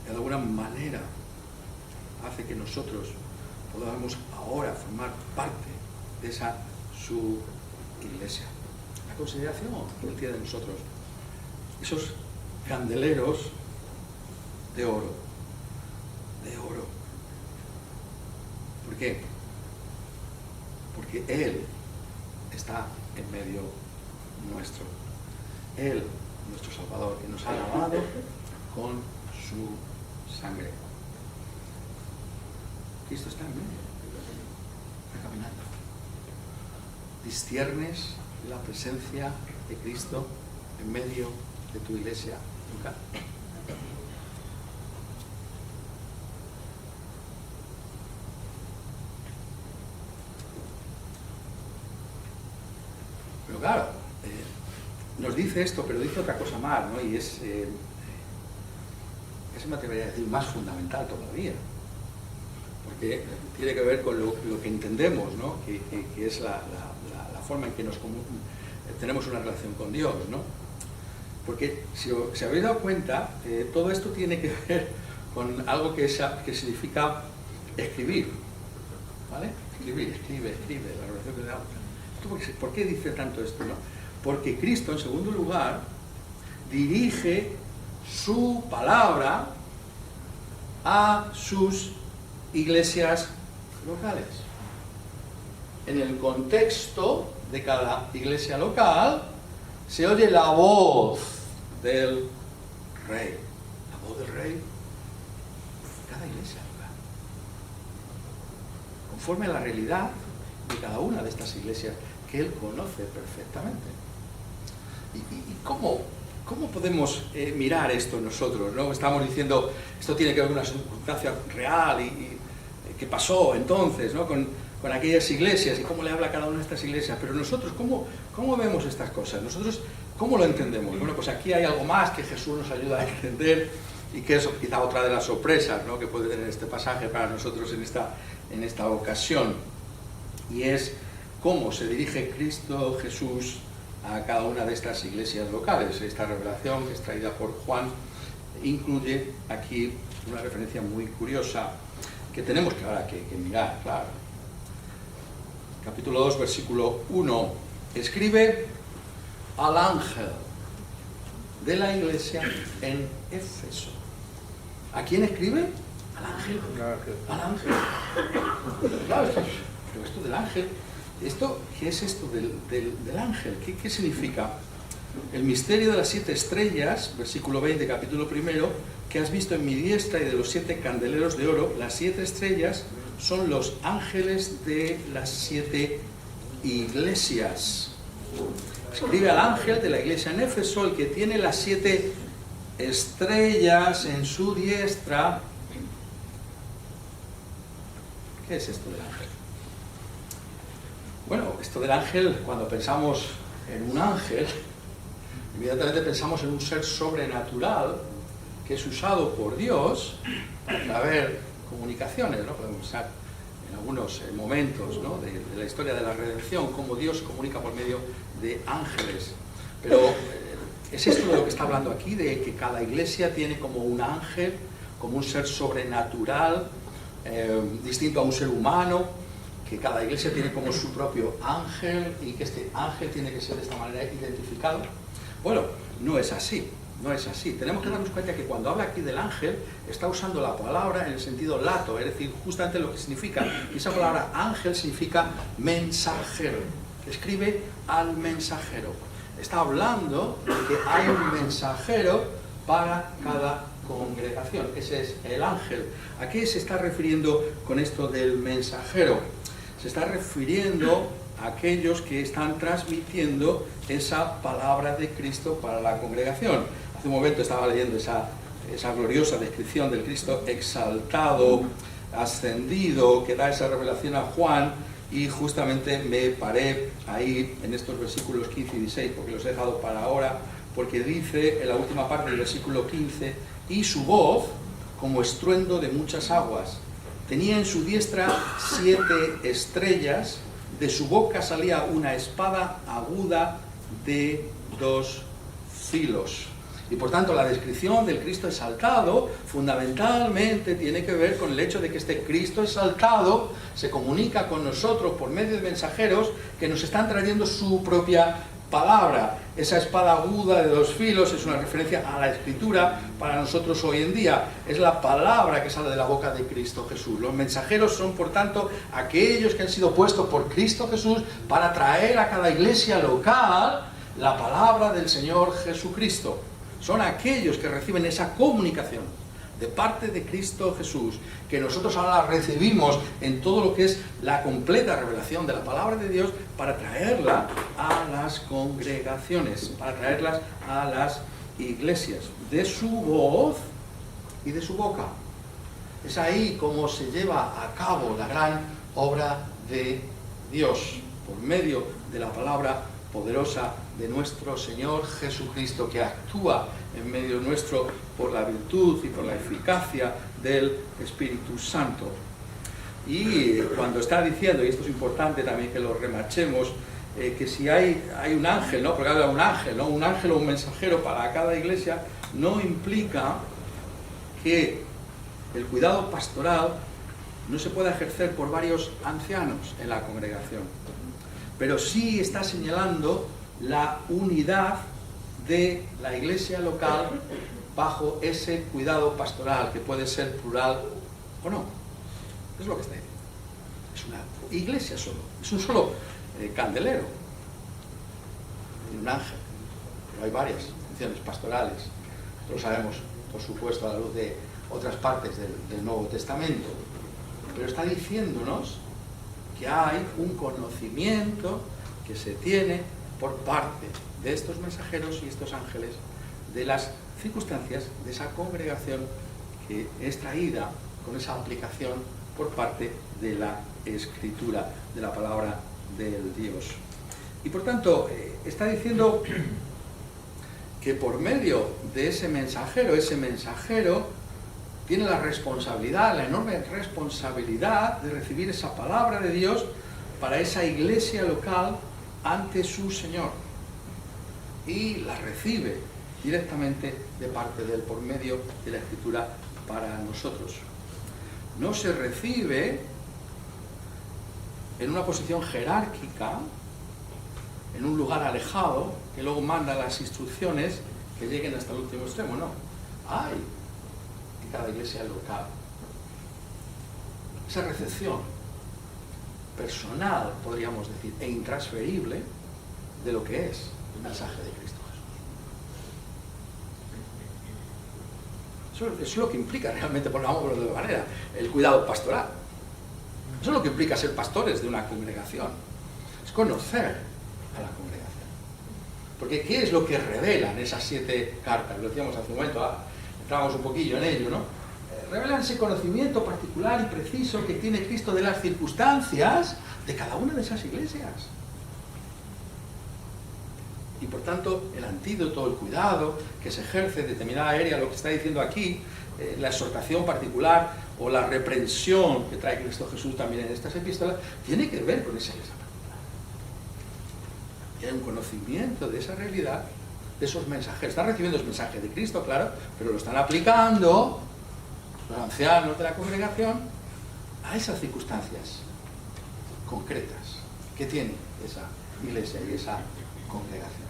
que de alguna manera hace que nosotros podamos ahora formar parte de esa su iglesia. La consideración que él tiene de nosotros, esos candeleros de oro, ¿por qué? Porque él está en medio nuestro, él, nuestro Salvador, que nos ha lavado con su sangre. Cristo está en medio, está caminando. Disciernes la presencia de Cristo en medio de tu iglesia local. Pero claro, nos dice esto, pero dice otra cosa más, ¿no? Y es, casi me atrevería a decir, más fundamental todavía. Porque tiene que ver con lo que entendemos, ¿no? Que es la forma en que tenemos una relación con Dios, ¿no? Porque si habéis dado cuenta, todo esto tiene que ver con algo que significa escribir, ¿vale? Escribe, la relación que tenemos. ¿Por qué dice tanto esto, no? Porque Cristo, en segundo lugar, dirige su palabra a sus iglesias locales. En el contexto de cada iglesia local se oye la voz del rey. La voz del rey en cada iglesia local. Conforme a la realidad de cada una de estas iglesias que él conoce perfectamente. ¿Y cómo podemos mirar esto nosotros, ¿no? Estamos diciendo, esto tiene que ver con una circunstancia real y qué pasó entonces, ¿no? con aquellas iglesias y cómo le habla a cada una de estas iglesias, pero nosotros, ¿cómo vemos estas cosas? Nosotros, ¿cómo lo entendemos? Bueno, pues aquí hay algo más que Jesús nos ayuda a entender y que es quizá otra de las sorpresas, ¿no? Que puede tener este pasaje para nosotros en esta ocasión, y es cómo se dirige Cristo Jesús a cada una de estas iglesias locales. Esta revelación, extraída por Juan, incluye aquí una referencia muy curiosa que tenemos que ahora que mirar, claro. Capítulo 2, versículo 1. Escribe al ángel de la iglesia en Éfeso. ¿A quién escribe? Al ángel. Al ángel. Claro, pero esto del ángel, ¿qué es esto del ángel? ¿Qué significa? El misterio de las 7 estrellas, versículo 20, capítulo 1, que has visto en mi diestra y de los 7 candeleros de oro. Las 7 estrellas son los ángeles de las 7 iglesias. Escribe al ángel de la iglesia en Éfeso, el que tiene las 7 estrellas en su diestra. ¿Qué es esto del ángel? Bueno, esto del ángel, cuando pensamos en un ángel, inmediatamente pensamos en un ser sobrenatural que es usado por Dios para ver comunicaciones, ¿no? Podemos pensar en algunos momentos, ¿no? de la historia de la redención, cómo Dios comunica por medio de ángeles. Pero ¿es esto de lo que está hablando aquí? De que cada iglesia tiene como un ángel, como un ser sobrenatural, distinto a un ser humano, que cada iglesia tiene como su propio ángel y que este ángel tiene que ser de esta manera identificado. Bueno, no es así, no es así. Tenemos que darnos cuenta que cuando habla aquí del ángel, está usando la palabra en el sentido lato, es decir, justamente lo que significa. Y esa palabra ángel significa mensajero. Escribe al mensajero. Está hablando de que hay un mensajero para cada congregación. Ese es el ángel. ¿A qué se está refiriendo con esto del mensajero? Se está refiriendo a aquellos que están transmitiendo esa palabra de Cristo para la congregación. Hace un momento estaba leyendo esa gloriosa descripción del Cristo exaltado, ascendido, que da esa revelación a Juan, y justamente me paré ahí en estos versículos 15 y 16, porque los he dejado para ahora, porque dice en la última parte del versículo 15, y su voz como estruendo de muchas aguas. Tenía en su diestra 7 estrellas, de su boca salía una espada aguda de 2 filos. Y por tanto la descripción del Cristo exaltado fundamentalmente tiene que ver con el hecho de que este Cristo exaltado se comunica con nosotros por medio de mensajeros que nos están trayendo su propia palabra. Esa espada aguda de 2 filos es una referencia a la Escritura para nosotros hoy en día. Es la palabra que sale de la boca de Cristo Jesús. Los mensajeros son, por tanto, aquellos que han sido puestos por Cristo Jesús para traer a cada iglesia local la palabra del Señor Jesucristo. Son aquellos que reciben esa comunicación de parte de Cristo Jesús, que nosotros ahora recibimos en todo lo que es la completa revelación de la palabra de Dios para traerla a las congregaciones, para traerlas a las iglesias, de su voz y de su boca. Es ahí como se lleva a cabo la gran obra de Dios, por medio de la palabra poderosa de nuestro Señor Jesucristo, que actúa en medio nuestro por la virtud y por la eficacia del Espíritu Santo. Y cuando está diciendo, y esto es importante también que lo remarchemos, que si hay un ángel, ¿no? Porque habla de un ángel, ¿no? Un ángel o un mensajero para cada iglesia, no implica que el cuidado pastoral no se pueda ejercer por varios ancianos en la congregación, pero sí está señalando la unidad de la iglesia local bajo ese cuidado pastoral, que puede ser plural o no. Es lo que está diciendo. Es una iglesia solo, es un solo candelero, y un ángel, pero hay varias funciones pastorales. Lo sabemos, por supuesto, a la luz de otras partes del Nuevo Testamento, pero está diciéndonos que hay un conocimiento que se tiene por parte de estos mensajeros y estos ángeles de las circunstancias de esa congregación que es traída con esa aplicación por parte de la Escritura, de la palabra del Dios. Y por tanto, está diciendo que por medio de ese mensajero tiene la responsabilidad, la enorme responsabilidad de recibir esa palabra de Dios para esa iglesia local ante su Señor, y la recibe directamente de parte de Él por medio de la Escritura para nosotros. No se recibe en una posición jerárquica, en un lugar alejado, que luego manda las instrucciones que lleguen hasta el último extremo. No, hay en cada iglesia local esa recepción personal, podríamos decir, e intransferible de lo que es el mensaje de Cristo Jesús. Eso es lo que implica realmente, pongámoslo de manera, el cuidado pastoral. Eso es lo que implica ser pastores de una congregación. Es conocer a la congregación. Porque ¿qué es lo que revelan esas 7 cartas? Lo decíamos hace un momento, entrábamos un poquillo en ello, ¿no? Revelan ese conocimiento particular y preciso que tiene Cristo de las circunstancias de cada una de esas iglesias. Y por tanto, el antídoto, el cuidado que se ejerce de determinada área, lo que está diciendo aquí, la exhortación particular o la reprensión que trae Cristo Jesús también en estas epístolas, tiene que ver con esa iglesia particular. Y hay un conocimiento de esa realidad, de esos mensajeros. Están recibiendo el mensaje de Cristo, claro, pero lo están aplicando los ancianos de la congregación a esas circunstancias concretas que tiene esa iglesia y esa congregación.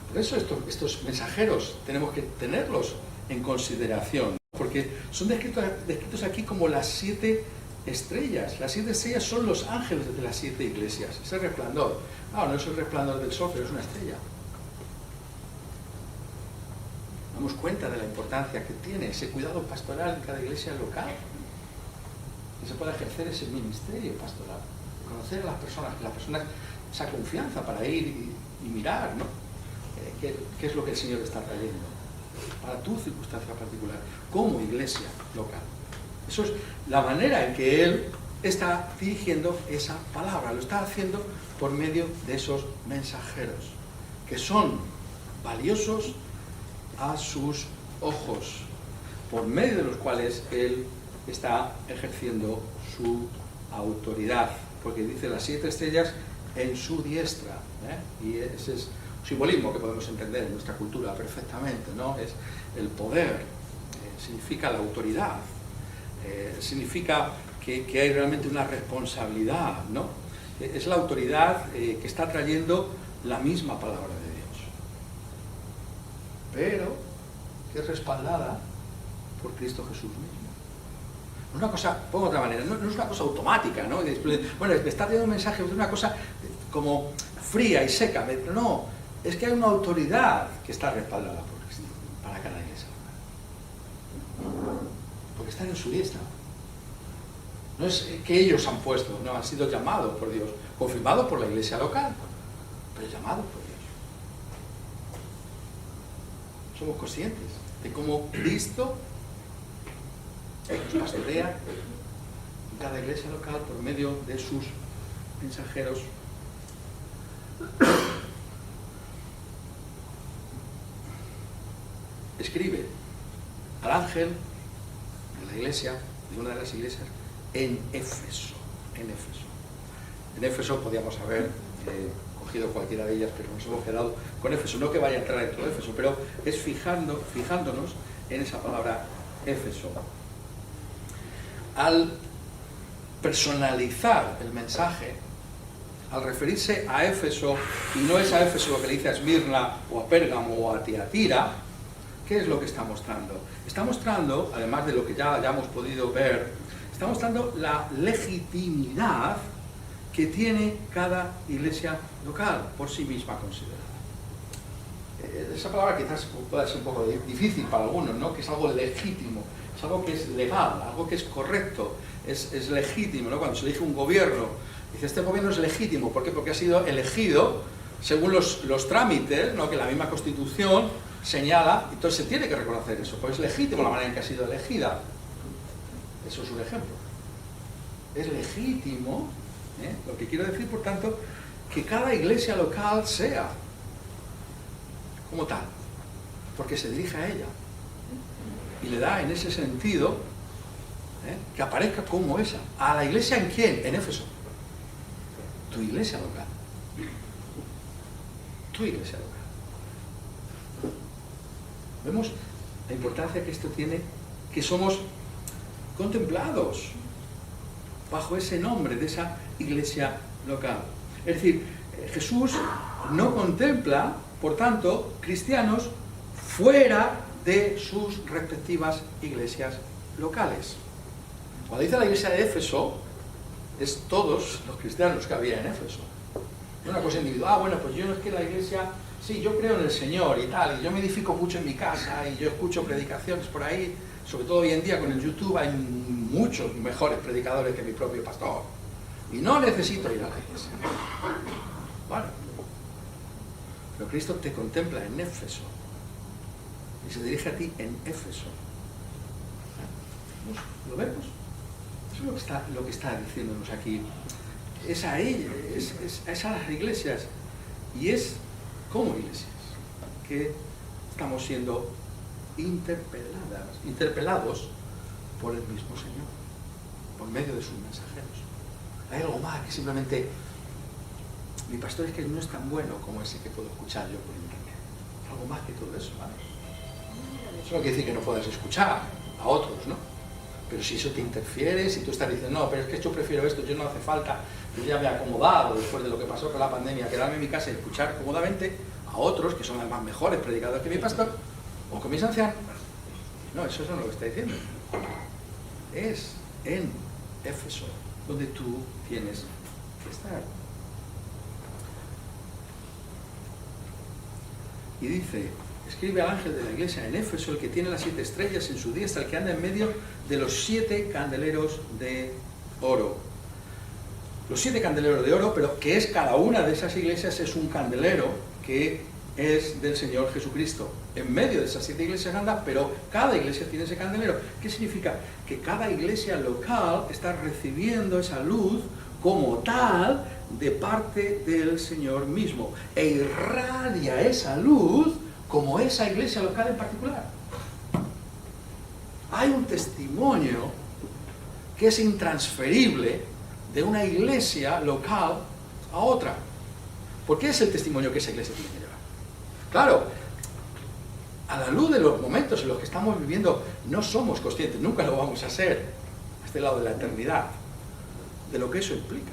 Por eso estos mensajeros tenemos que tenerlos en consideración, porque son descritos aquí como las 7 estrellas. Las 7 estrellas son los ángeles de las 7 iglesias. Ese resplandor, no es el resplandor del sol, pero es una estrella. Damos cuenta de la importancia que tiene ese cuidado pastoral en cada iglesia local, que se pueda ejercer ese ministerio pastoral, conocer a las personas, que las personas esa confianza para ir y mirar, ¿no? ¿Qué es lo que el Señor está trayendo para tu circunstancia particular como iglesia local? Eso es la manera en que Él está dirigiendo esa palabra. Lo está haciendo por medio de esos mensajeros, que son valiosos a sus ojos, por medio de los cuales Él está ejerciendo su autoridad, porque dice las 7 estrellas en su diestra, y ese es un simbolismo que podemos entender en nuestra cultura perfectamente, ¿no? Es el poder, significa la autoridad, significa que hay realmente una responsabilidad, ¿no? Es la autoridad que está trayendo la misma palabra de Dios, pero que es respaldada por Cristo Jesús mismo. Una cosa, pongo de otra manera, no es una cosa automática, ¿no? Bueno, me está dando un mensaje, es una cosa como fría y seca, no, es que hay una autoridad que está respaldada por Cristo para cada iglesia, porque están en su diestra. No es que ellos han puesto, no, han sido llamados por Dios, confirmados por la iglesia local, pero llamados por Dios. Somos conscientes de cómo Cristo nos pastorea en cada iglesia local por medio de sus mensajeros. Escribe al ángel de la iglesia, de una de las iglesias, en Éfeso. En Éfeso podíamos haber cogido cualquiera de ellas, pero nos hemos quedado con Éfeso. No que vaya a entrar dentro de Éfeso, pero es fijándonos en esa palabra Éfeso. Al personalizar el mensaje, al referirse a Éfeso, y no es a Éfeso lo que le dice a Esmirna o a Pérgamo o a Tiatira, ¿qué es lo que está mostrando? Está mostrando, además de lo que ya hayamos podido ver, está mostrando la legitimidad que tiene cada iglesia local por sí misma considerada. Esa palabra quizás pueda ser un poco difícil para algunos, ¿no? Que es algo legítimo, es algo que es legal, algo que es correcto, es legítimo, ¿no? Cuando se elige un gobierno, dice, este gobierno es legítimo, ¿por qué? Porque ha sido elegido según los trámites, ¿no? Que la misma Constitución señala, entonces se tiene que reconocer eso, pues es legítimo la manera en que ha sido elegida. Eso es un ejemplo. Es legítimo, lo que quiero decir, por tanto, que cada iglesia local sea como tal, porque se dirige a ella y le da en ese sentido que aparezca como esa. ¿A la iglesia en quién? En Éfeso. Tu iglesia local. Tu iglesia local. Vemos la importancia que esto tiene, que somos contemplados bajo ese nombre de esa iglesia local. Es decir, Jesús no contempla, por tanto, cristianos fuera de sus respectivas iglesias locales. Cuando dice la iglesia de Éfeso, es todos los cristianos que había en Éfeso. No una cosa individual, bueno, pues yo es que la iglesia, sí, yo creo en el Señor y tal, y yo me edifico mucho en mi casa, y yo escucho predicaciones por ahí, sobre todo hoy en día con el YouTube hay muchos mejores predicadores que mi propio pastor, y no necesito ir a la iglesia. Bueno, pero Cristo te contempla en Éfeso, y se dirige a ti en Éfeso. ¿Lo vemos? Eso es lo que está diciéndonos aquí. Es a ella, es a las iglesias, y es como iglesias que estamos siendo interpelados por el mismo Señor, por medio de sus mensajeros. Hay algo más que simplemente, mi pastor es que no es tan bueno como ese que puedo escuchar yo por internet. Algo más que todo eso, ¿vale? Eso no quiere decir que no puedas escuchar a otros, ¿no? Pero si eso te interfiere, si tú estás diciendo, no, pero es que yo prefiero esto, yo no hace falta, yo ya me he acomodado después de lo que pasó con la pandemia, quedarme en mi casa y escuchar cómodamente a otros que son además mejores predicadores que mi pastor, o que mis ancianos. No, eso no es lo que está diciendo. Es en Éfeso donde tú tienes que estar. Y dice, escribe al ángel de la iglesia en Éfeso, el que tiene las 7 estrellas en su diestra, el que anda en medio de los 7 candeleros de oro. Los 7 candeleros de oro, pero que es cada una de esas iglesias es un candelero que es del Señor Jesucristo. En medio de esas 7 iglesias anda, pero cada iglesia tiene ese candelero. ¿Qué significa? Que cada iglesia local está recibiendo esa luz como tal de parte del Señor mismo, e irradia esa luz como esa iglesia local en particular. Hay un testimonio que es intransferible de una iglesia local a otra. Porque es el testimonio que esa iglesia tiene que llevar. Claro, a la luz de los momentos en los que estamos viviendo, no somos conscientes, nunca lo vamos a ser, a este lado de la eternidad, de lo que eso implica.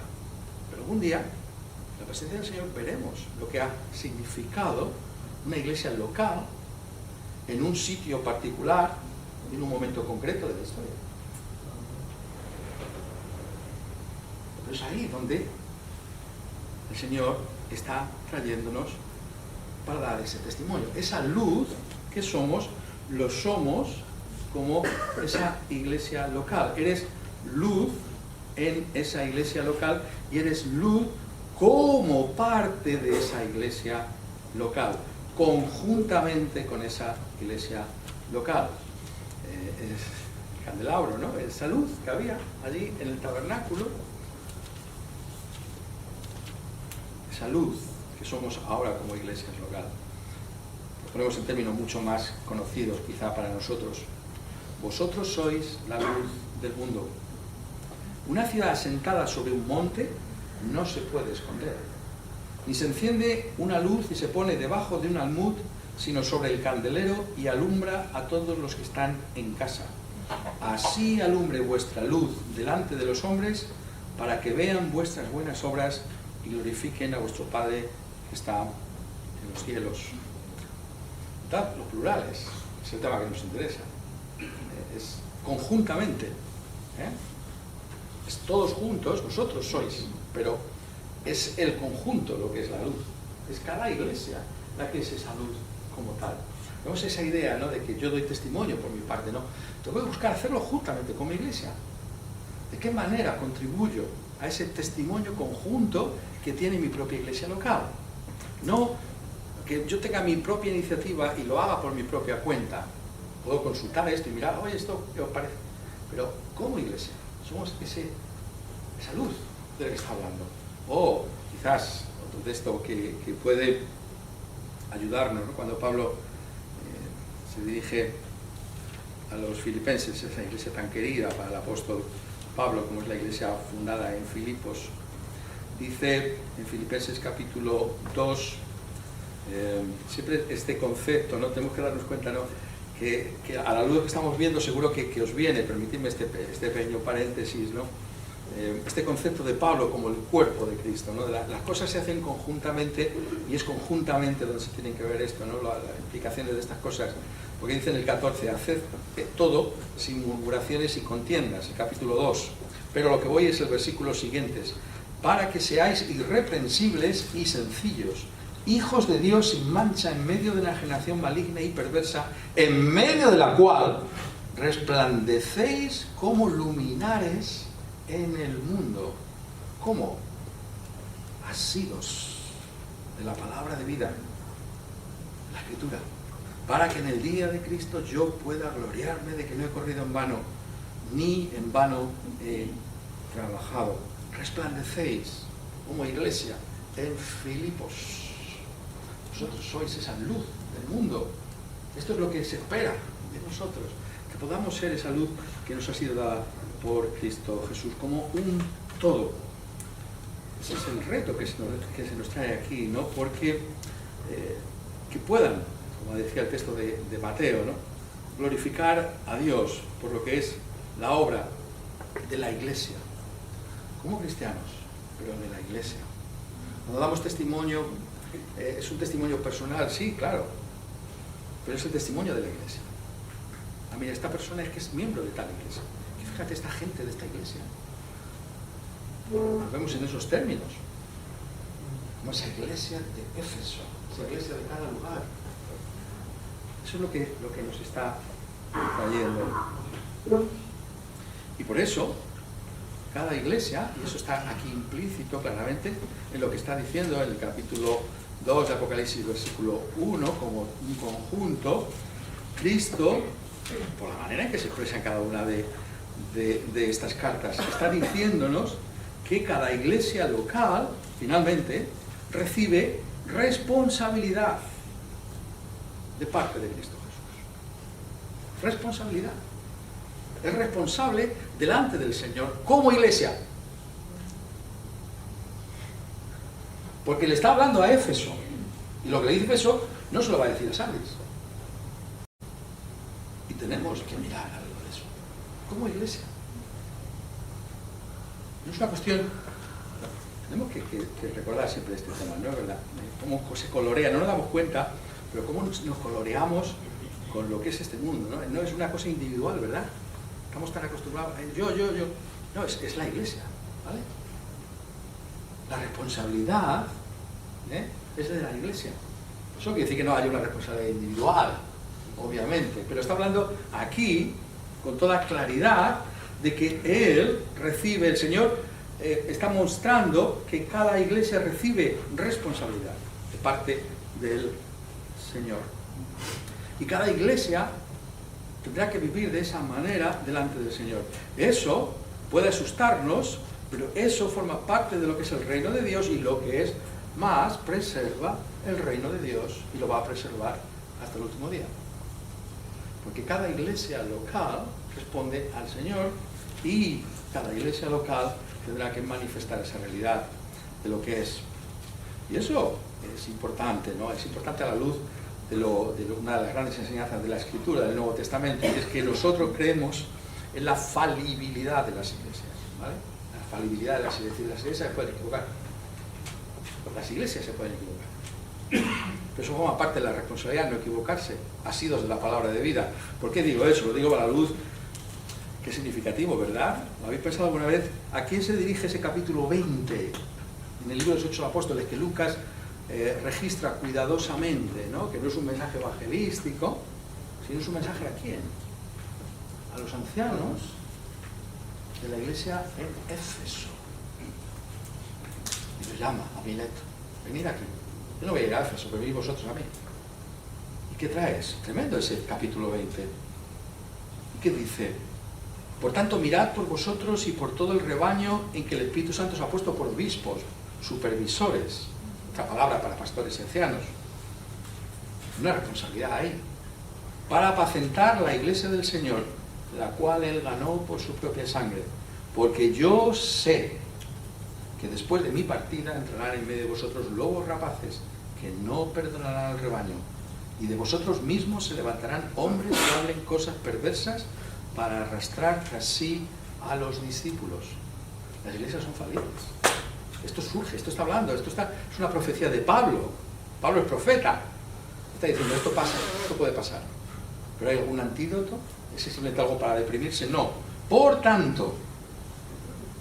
Pero algún día, en la presencia del Señor, veremos lo que ha significado una iglesia local en un sitio particular, en un momento concreto de la historia. Pero es ahí donde el Señor está trayéndonos para dar ese testimonio. Esa luz que somos, lo somos como esa iglesia local. Eres luz en esa iglesia local y eres luz como parte de esa iglesia local, conjuntamente con esa iglesia local. Es candelabro, ¿no? Esa luz que había allí en el tabernáculo, esa luz que somos ahora como iglesias local. Lo ponemos en términos mucho más conocidos quizá para nosotros. Vosotros sois la luz del mundo. Una ciudad asentada sobre un monte no se puede esconder. Ni se enciende una luz y se pone debajo de un almud, sino sobre el candelero y alumbra a todos los que están en casa. Así alumbre vuestra luz delante de los hombres, para que vean vuestras buenas obras y glorifiquen a vuestro Padre que está en los cielos. Los plurales, es el tema que nos interesa. Es conjuntamente. Es todos juntos, vosotros sois, pero es el conjunto lo que es la luz. Es cada iglesia la que es esa luz como tal. Vemos esa idea, ¿no?, de que yo doy testimonio por mi parte, ¿no? Tengo que buscar hacerlo juntamente con mi iglesia. ¿De qué manera contribuyo a ese testimonio conjunto que tiene mi propia iglesia local? No que yo tenga mi propia iniciativa y lo haga por mi propia cuenta. Puedo consultar esto y mirar, oye, esto qué os parece. Pero como iglesia, somos esa luz de la que está hablando. O quizás otro texto que puede ayudarnos, ¿no? Cuando Pablo se dirige a los filipenses, esa iglesia tan querida para el apóstol Pablo, como es la iglesia fundada en Filipos, dice en Filipenses capítulo 2, siempre este concepto, ¿no? Tenemos que darnos cuenta, ¿no?, que a la luz que estamos viendo seguro que os viene, permitidme este pequeño paréntesis, ¿no?, este concepto de Pablo como el cuerpo de Cristo, ¿no? Las cosas se hacen conjuntamente y es conjuntamente donde se tienen que ver esto, ¿no?, las implicaciones de estas cosas, porque dice en el 14, haced todo sin murmuraciones y contiendas, el capítulo 2, pero lo que voy es el versículo siguientes, para que seáis irreprensibles y sencillos, hijos de Dios sin mancha en medio de una generación maligna y perversa, en medio de la cual resplandecéis como luminares en el mundo. ¿Cómo? Asidos de la palabra de vida, la Escritura, para que en el día de Cristo yo pueda gloriarme de que no he corrido en vano, ni en vano he trabajado. Resplandecéis como iglesia en Filipos. Vosotros sois esa luz del mundo. Esto es lo que se espera de nosotros, que podamos ser esa luz que nos ha sido dada por Cristo Jesús, como un todo. Ese es el reto que se nos trae aquí, ¿no? Porque que puedan, como decía el texto de Mateo, ¿no?, glorificar a Dios por lo que es la obra de la iglesia, como cristianos, pero de la iglesia. Cuando damos testimonio, es un testimonio personal, sí, claro, pero es el testimonio de la iglesia. Mira, esta persona es que es miembro de tal iglesia. Y fíjate, esta gente de esta iglesia. Nos vemos en esos términos. Como esa iglesia de Éfeso, esa iglesia de cada lugar. Eso es lo que nos está trayendo. Y por eso, cada iglesia, y eso está aquí implícito claramente en lo que está diciendo en el capítulo 2 de Apocalipsis, versículo 1, como un conjunto, Cristo, por la manera en que se expresa en cada una de estas cartas, está diciéndonos que cada iglesia local, finalmente, recibe responsabilidad de parte de Cristo Jesús. Responsabilidad. Es responsable delante del Señor como iglesia. Porque le está hablando a Éfeso. Y lo que le dice Éfeso no se lo va a decir a Sardis. Y tenemos que mirar algo de eso. Como iglesia. No es una cuestión... Tenemos que recordar siempre este tema, ¿no es verdad? Cómo se colorea, no nos damos cuenta, pero cómo nos coloreamos con lo que es este mundo, ¿no? No es una cosa individual, ¿verdad? Estamos tan acostumbrados a yo. No, es la iglesia, ¿vale? La responsabilidad es de la iglesia. Eso quiere decir que no hay una responsabilidad individual, obviamente, pero está hablando aquí con toda claridad de que Él recibe, el Señor está mostrando que cada iglesia recibe responsabilidad de parte del Señor. Y cada iglesia tendrá que vivir de esa manera delante del Señor. Eso puede asustarnos, pero eso forma parte de lo que es el reino de Dios, y lo que es más, preserva el reino de Dios y lo va a preservar hasta el último día. Porque cada iglesia local responde al Señor, y cada iglesia local tendrá que manifestar esa realidad de lo que es. Y eso es importante, ¿no? Es importante a la luz de una de las grandes enseñanzas de la Escritura, del Nuevo Testamento, y es que nosotros creemos en la falibilidad de las iglesias, ¿vale? La falibilidad de las iglesias. Las iglesias se pueden equivocar. Las iglesias se pueden equivocar. Pero eso forma parte de la responsabilidad, no equivocarse, asidos de la palabra de vida. ¿Por qué digo eso? Lo digo a la luz. Qué significativo, ¿verdad? ¿Lo habéis pensado alguna vez? ¿A quién se dirige ese capítulo 20 en el libro de los Hechos Apóstoles que Lucas registra cuidadosamente, ¿no? Que no es un mensaje evangelístico, sino es un mensaje ¿a quién? A los ancianos de la iglesia en Éfeso. Y los llama a Mileto. Venid aquí. Yo no voy a ir a Éfeso, pero venid vosotros a mí. ¿Y qué traes? Tremendo ese capítulo 20. ¿Y qué dice? Por tanto, mirad por vosotros y por todo el rebaño en que el Espíritu Santo os ha puesto por obispos, supervisores, otra palabra para pastores y ancianos. Una responsabilidad ahí. Para apacentar la iglesia del Señor, la cual Él ganó por su propia sangre. Porque yo sé que después de mi partida entrarán en medio de vosotros lobos rapaces que no perdonarán al rebaño. Y de vosotros mismos se levantarán hombres que hablen cosas perversas para arrastrar tras sí a los discípulos. Las iglesias son falibles. Esto surge, esto está hablando, es una profecía de Pablo. Pablo es profeta. Está diciendo, esto pasa, esto puede pasar. ¿Pero hay algún antídoto? ¿Es simplemente algo para deprimirse? No. Por tanto,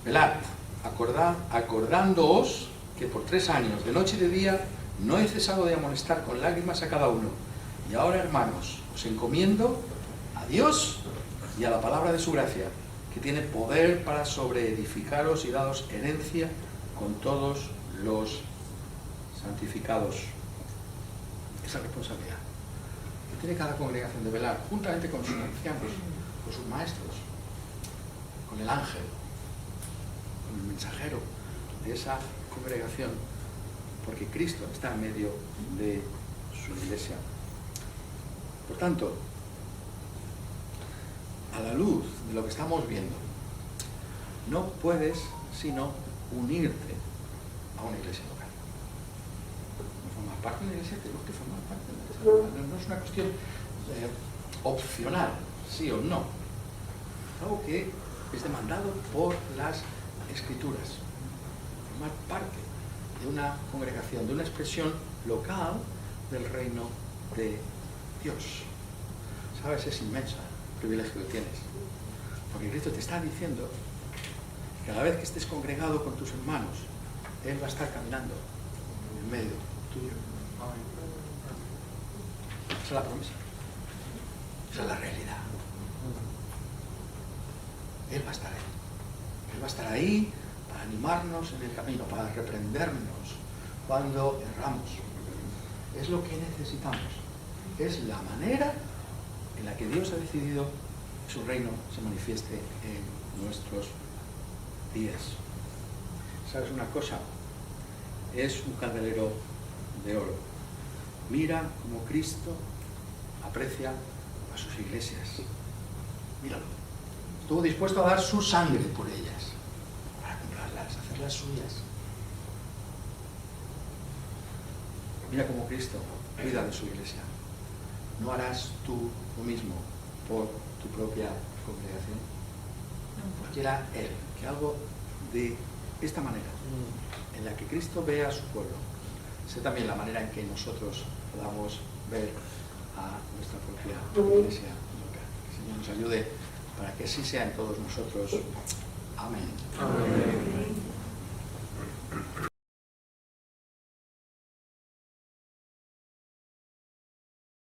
velad, acordándoos que por 3 años, de noche y de día, no he cesado de amonestar con lágrimas a cada uno. Y ahora, hermanos, os encomiendo a Dios y a la palabra de su gracia, que tiene poder para sobreedificaros y daros herencia con todos los santificados. Esa responsabilidad que tiene cada congregación de velar, juntamente con sus ancianos, con sus maestros, con el ángel, con el mensajero de esa congregación, porque Cristo está en medio de su iglesia. Por tanto, a la luz de lo que estamos viendo, no puedes sino unirte a una iglesia local. No formas parte de una iglesia, tenemos que formar parte de una iglesia local. No es una cuestión opcional, sí o no. Es algo que es demandado por las Escrituras. Formar parte de una congregación, de una expresión local del reino de Dios. ¿Sabes? Es inmenso el privilegio que tienes. Porque Cristo te está diciendo que cada vez que estés congregado con tus hermanos, Él va a estar caminando en medio tuyo. Esa es la promesa. Esa es la realidad. Él va a estar ahí. Él va a estar ahí para animarnos en el camino, para reprendernos cuando erramos. Es lo que necesitamos. Es la manera en la que Dios ha decidido que su reino se manifieste en nuestros días. ¿Sabes una cosa? Es un candelero de oro. Mira cómo Cristo aprecia a sus iglesias. Míralo. Estuvo dispuesto a dar su sangre por ellas, para comprarlas, hacerlas suyas. Mira cómo Cristo cuida de su iglesia. ¿No harás tú lo mismo por tu propia congregación? Pues quiera Él que algo de esta manera, en la que Cristo ve a su pueblo, sea también la manera en que nosotros podamos ver a nuestra propia iglesia local. Que el Señor nos ayude para que así sea en todos nosotros. Amén. Amén.